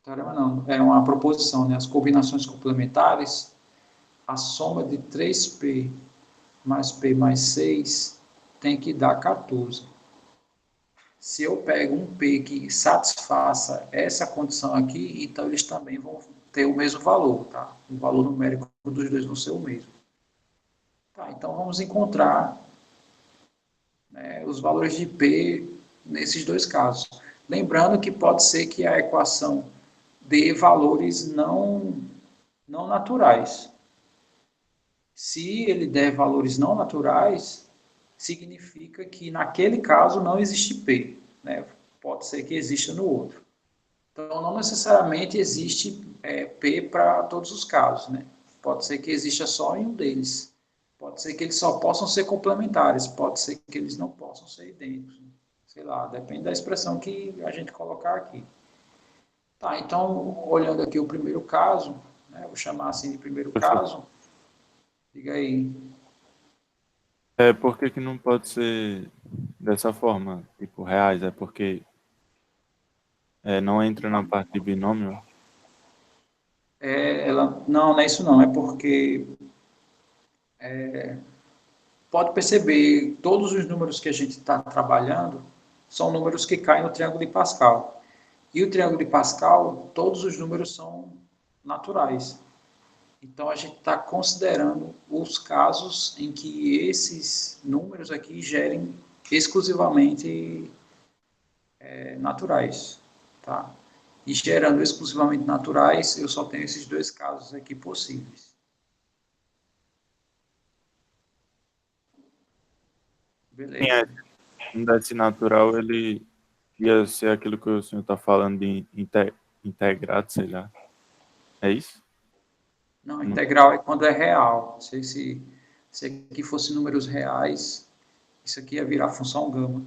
Teorema não, é uma proposição, né? As combinações complementares, a soma de 3P mais P mais 6 tem que dar 14. Se eu pego um P que satisfaça essa condição aqui, então eles também vão ter o mesmo valor, tá? O valor numérico dos dois vão ser o mesmo. Tá, então vamos encontrar, né, os valores de P nesses dois casos. Lembrando que pode ser que a equação dê valores não naturais. Se ele der valores não naturais, significa que naquele caso não existe P, né? Pode ser que exista no outro. Então, não necessariamente existe P para todos os casos, né? Pode ser que exista só em um deles. Pode ser que eles só possam ser complementares, pode ser que eles não possam ser idênticos. Sei lá, depende da expressão que a gente colocar aqui. Tá, então, olhando aqui o primeiro caso, né, vou chamar assim de primeiro Professor, caso, diga aí. por que que não pode ser dessa forma, tipo reais? É porque não entra na parte de binômio? Não, não é isso não, é porque pode perceber, todos os números que a gente está trabalhando são números que caem no triângulo de Pascal. E o triângulo de Pascal, todos os números são naturais. Então, a gente está considerando os casos em que esses números aqui gerem exclusivamente naturais. Tá? E gerando exclusivamente naturais, eu só tenho esses dois casos aqui possíveis. Sim, Beleza? um desse natural, ele ia ser aquilo que o senhor está falando de integrado, sei lá. É isso? Não, Não. integral é quando é real. Se aqui fosse números reais, isso aqui ia virar função gama.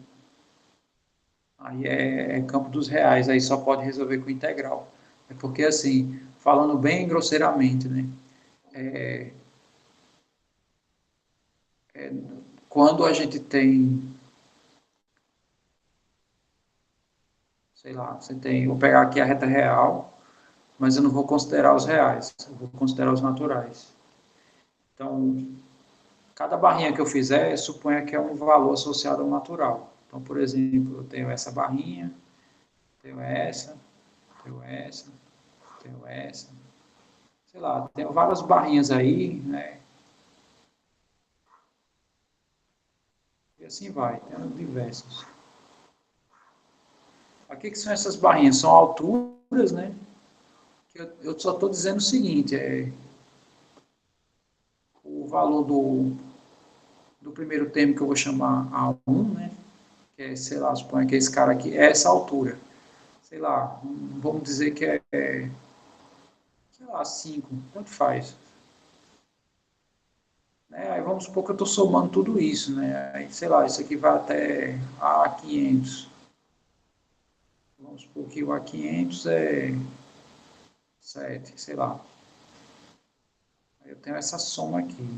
Aí é campo dos reais, aí só pode resolver com integral. É porque, assim, falando bem grosseiramente, né? Quando a gente tem, sei lá, você tem, vou pegar aqui a reta real, mas eu não vou considerar os reais, eu vou considerar os naturais. Então, cada barrinha que eu fizer, suponha que é um valor associado ao natural. Então, por exemplo, eu tenho essa barrinha, tenho essa, tenho essa, tenho essa. Sei lá, tenho várias barrinhas aí, né? E assim vai, tendo diversos. Aqui que são essas barrinhas? São alturas, né? Eu só estou dizendo o seguinte, o valor do primeiro termo que eu vou chamar A1, né? Que é, sei lá, suponha que esse cara aqui é essa altura. Sei lá, vamos dizer que sei lá, 5, tanto faz. Né? Aí vamos supor que eu estou somando tudo isso, né? Aí, sei lá, isso aqui vai até A500. Vamos supor que o A500 é 7, sei lá. Aí eu tenho essa soma aqui.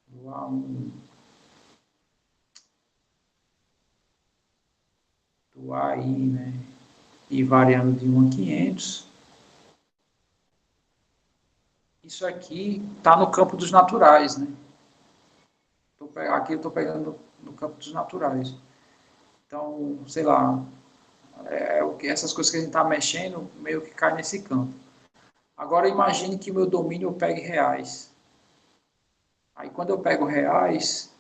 Do A1, do AI, né? E variando de 1 a 500. Isso aqui está no campo dos naturais, né? Aqui eu estou pegando no campo dos naturais. Então, sei lá, essas coisas que a gente está mexendo meio que cai nesse campo. Agora imagine que meu domínio eu pegue reais. Aí quando eu pego reais,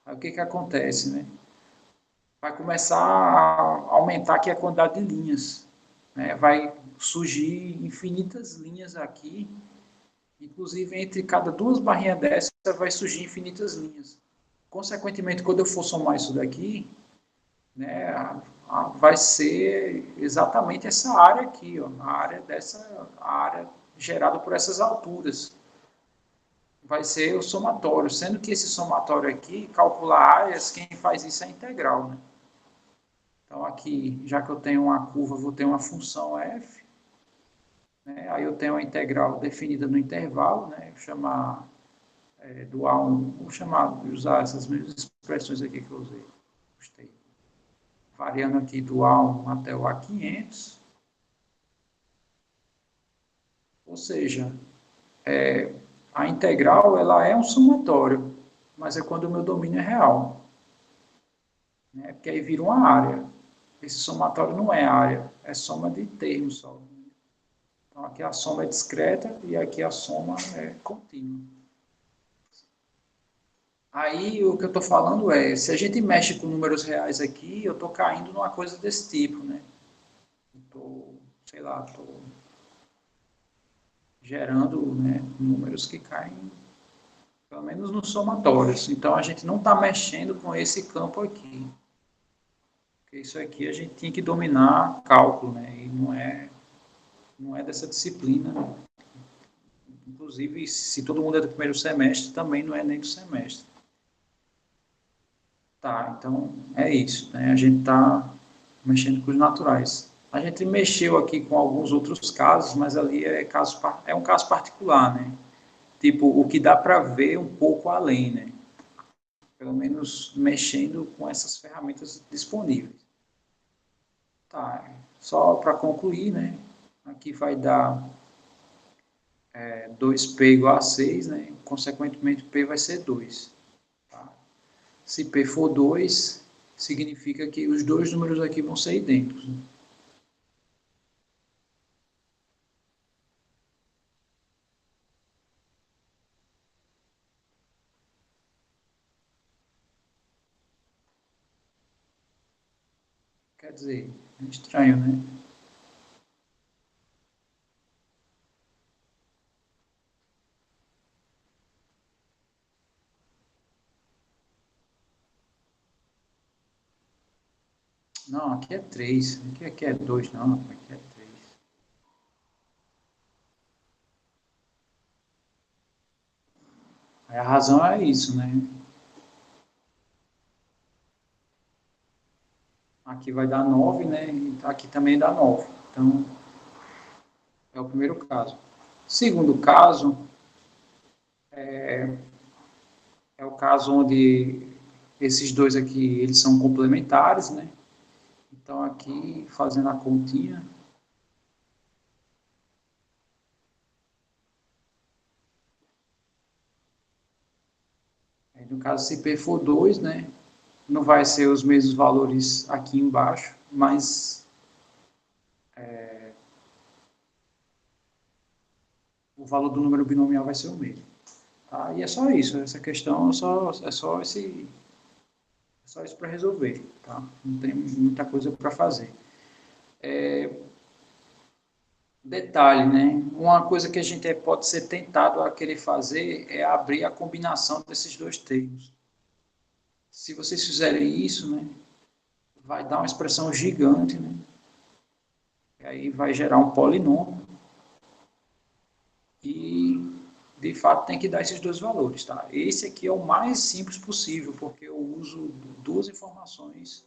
aí o que que acontece, né? Vai começar a aumentar aqui a quantidade de linhas, né? Vai surgir infinitas linhas aqui, inclusive entre cada duas barrinhas dessas vai surgir infinitas linhas. Consequentemente, quando eu for somar isso daqui, né, vai ser exatamente essa área aqui, ó, a área gerada por essas alturas. Vai ser o somatório, sendo que esse somatório aqui, calcular áreas, quem faz isso é a integral, né? Então aqui, já que eu tenho uma curva, vou ter uma função f, né? Aí eu tenho a integral definida no intervalo, né? Vou chamar do A1, vou chamar, usar essas mesmas expressões aqui que eu usei. Gostei. Variando aqui do A1 até o A500, ou seja, a integral ela é um somatório, mas é quando o meu domínio é real, né? Porque aí vira uma área. Esse somatório não é área, é soma de termos só. Então aqui a soma é discreta e aqui a soma é contínua. Aí o que eu estou falando é, se a gente mexe com números reais aqui, eu estou caindo numa coisa desse tipo, né? Estou, sei lá, estou gerando, né, números que caem, pelo menos nos somatórios. Então, a gente não está mexendo com esse campo aqui. Porque isso aqui a gente tinha que dominar cálculo, né? E não é dessa disciplina. Inclusive, se todo mundo é do primeiro semestre, também não é nem do semestre. Tá, então é isso, né? A gente está mexendo com os naturais. A gente mexeu aqui com alguns outros casos, mas ali é um caso particular, né? Tipo, o que dá para ver um pouco além, né? Pelo menos mexendo com essas ferramentas disponíveis. Tá, só para concluir, né? Aqui vai dar 2P igual a 6, né? Consequentemente, P vai ser 2. Tá? Se P for 2, significa que os dois números aqui vão ser idênticos. Né? Quer dizer, é estranho, né? Não, aqui é 3. Aqui é 2, não. Aqui é 3. Aí a razão é isso, né? Aqui vai dar 9, né? E aqui também dá 9. Então, é o primeiro caso. Segundo caso, é o caso onde esses dois aqui, eles são complementares, né? Então, aqui, fazendo a continha, no caso, se P for 2, né? Não vai ser os mesmos valores aqui embaixo, mas o valor do número binomial vai ser o mesmo. Tá? E é só isso, essa questão é só isso para resolver. Tá? Não tem muita coisa para fazer. Detalhe, né? Uma coisa que a gente pode ser tentado a querer fazer é abrir a combinação desses dois termos. Se vocês fizerem isso, né, vai dar uma expressão gigante, né? E aí vai gerar um polinômio e, de fato, tem que dar esses dois valores, tá? Esse aqui é o mais simples possível, porque eu uso duas informações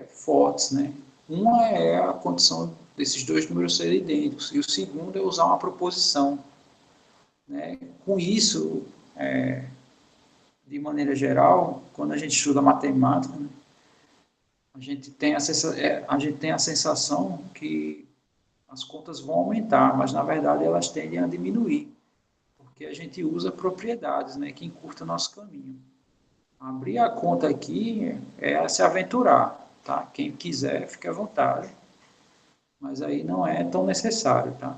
fortes, né? Uma é a condição desses dois números serem idênticos, e o segundo é usar uma proposição. Né? Com isso, de maneira geral, quando a gente estuda matemática, né, a gente tem a sensação que as contas vão aumentar, mas na verdade elas tendem a diminuir, porque a gente usa propriedades, né, que encurtam nosso caminho. Abrir a conta aqui é se aventurar, tá? Quem quiser, fique à vontade, mas aí não é tão necessário, tá?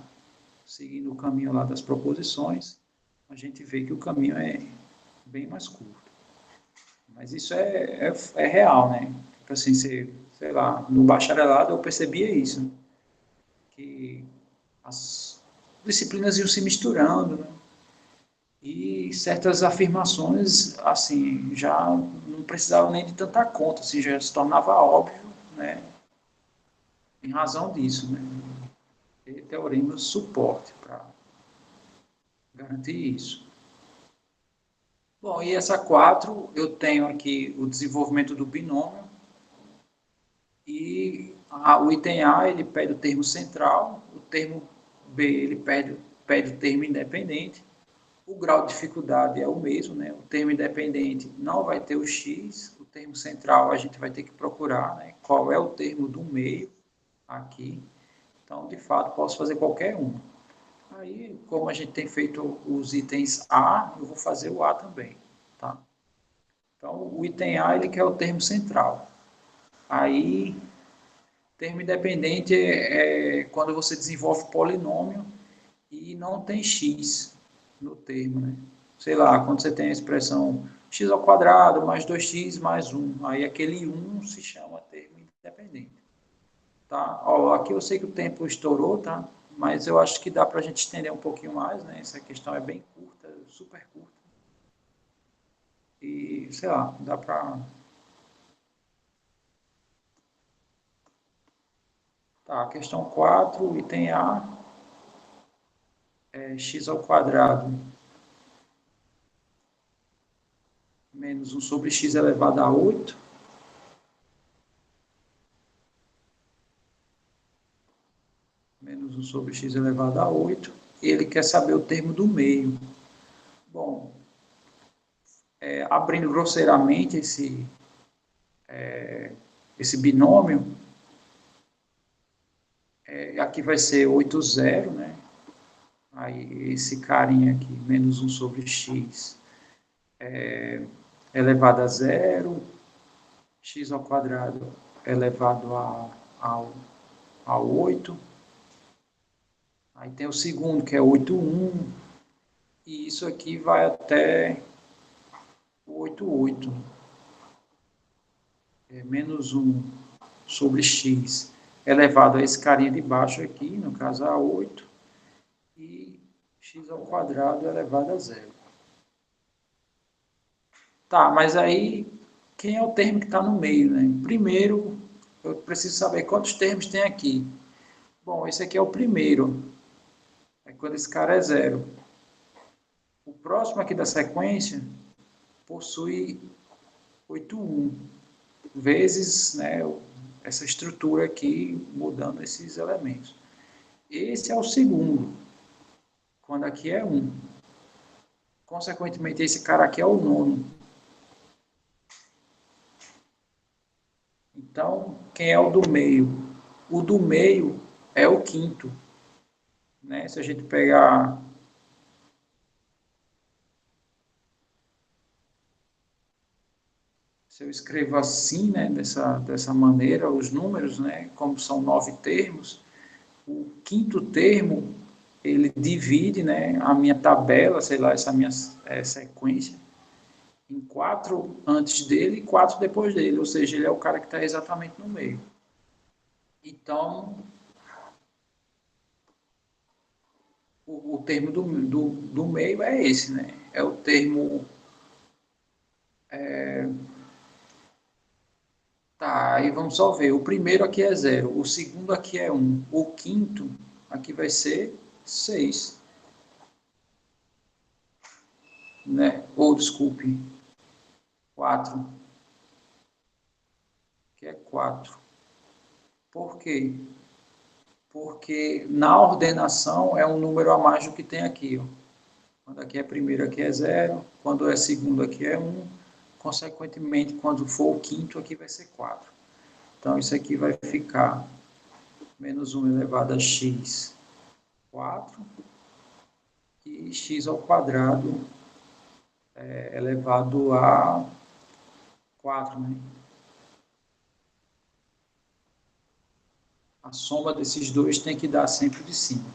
Seguindo o caminho lá das proposições, a gente vê que o caminho é bem mais curto. Mas isso é real, né? Tipo assim, sei lá, no bacharelado eu percebia isso, né? Que as disciplinas iam se misturando, né? E certas afirmações, assim, já não precisavam nem de tanta conta, assim, já se tornava óbvio, né? Em razão disso, né? Ter teoremas suporte para garantir isso. Bom, e essa 4, eu tenho aqui o desenvolvimento do binômio, e o item A ele pede o termo central, o termo B ele pede o termo independente, o grau de dificuldade é o mesmo, né? O termo independente não vai ter o X, o termo central a gente vai ter que procurar, né? Qual é o termo do meio aqui. Então, de fato, posso fazer qualquer um. Aí, como a gente tem feito os itens A, eu vou fazer o A também, tá? Então, o item A ele quer o termo central. Aí, termo independente é quando você desenvolve polinômio e não tem x no termo, né? Sei lá, quando você tem a expressão x ao quadrado mais 2x mais 1, aí aquele 1 se chama termo independente. Tá? Ó, aqui eu sei que o tempo estourou, tá? mas eu acho que dá para a gente estender um pouquinho mais, né? Essa questão é bem curta, super curta. E, sei lá, dá para... Tá, questão 4, item A, é x ao quadrado menos 1 sobre x elevado a 8. Menos 1 sobre x elevado a 8. E ele quer saber o termo do meio. Bom, abrindo grosseiramente esse binômio, aqui vai ser 8, 0, né? Aí esse carinha aqui, menos 1 sobre x elevado a 0, x ao quadrado elevado a 8. Aí tem o segundo, que é 8, 1. E isso aqui vai até 8, 8. Menos 1 sobre x elevado a esse carinha de baixo aqui, no caso a 8, e x ao quadrado elevado a 0. Tá, mas aí, quem é o termo que está no meio, né? Primeiro, eu preciso saber quantos termos tem aqui. Bom, esse aqui é o primeiro. É quando esse cara é 0. O próximo aqui da sequência possui 8, 1, vezes, né, essa estrutura aqui, mudando esses elementos. Esse é o segundo, quando aqui é 1. Consequentemente, esse cara aqui é o nono. Então, quem é o do meio? O do meio é o quinto. Né? Se a gente pegar... Se eu escrevo assim, né, dessa maneira, os números, né, como são 9 termos, o quinto termo, ele divide, né, a minha tabela, sei lá, essa minha sequência, em 4 antes dele e 4 depois dele, ou seja, ele é o cara que está exatamente no meio. Então, o termo do meio é esse, né? É o termo... Tá, aí vamos só ver. O primeiro aqui é 0, o segundo aqui é 1, o quinto aqui vai ser 6, né? Ou, desculpe, 4, que é 4. Por quê? Porque na ordenação é um número a mais do que tem aqui, ó. Quando aqui é primeiro, aqui é 0. Quando é segundo, aqui é 1. Consequentemente, quando for o quinto, aqui vai ser 4. Então, isso aqui vai ficar menos 1 elevado a x, 4. E x ao quadrado elevado a 4, né? A soma desses dois tem que dar sempre de cima.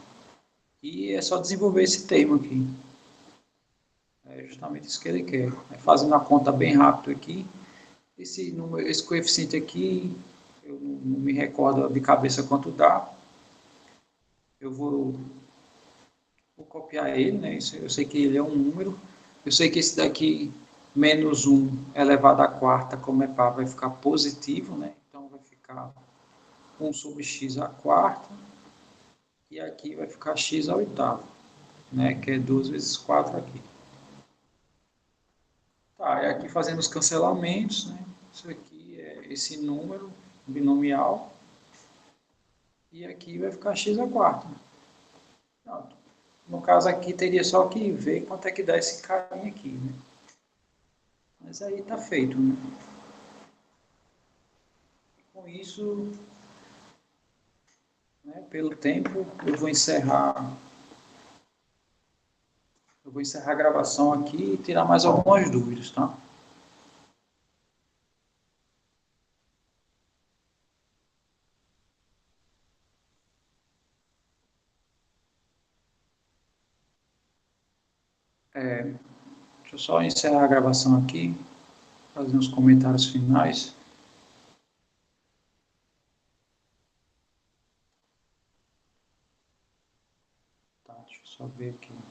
E é só desenvolver esse termo aqui. É justamente isso que ele quer. Fazendo a conta bem rápido aqui, esse coeficiente aqui, eu não me recordo de cabeça quanto dá. Eu vou copiar ele, né? Eu sei que ele é um número. Eu sei que esse daqui, menos 1 elevado à quarta, como é par, vai ficar positivo, né? Então vai ficar 1 sobre x à quarta. E aqui vai ficar x à oitava, né? Que é 2 vezes 4 aqui. Tá, e aqui fazendo os cancelamentos, né? Isso aqui é esse número binomial. E aqui vai ficar x à quarta. Pronto. No caso aqui, teria só que ver quanto é que dá esse carinha aqui, né? Mas aí tá feito, né? Com isso, né, pelo tempo, eu vou encerrar a gravação aqui e tirar mais algumas dúvidas, tá? Deixa eu só encerrar a gravação aqui, fazer uns comentários finais. ver aqui.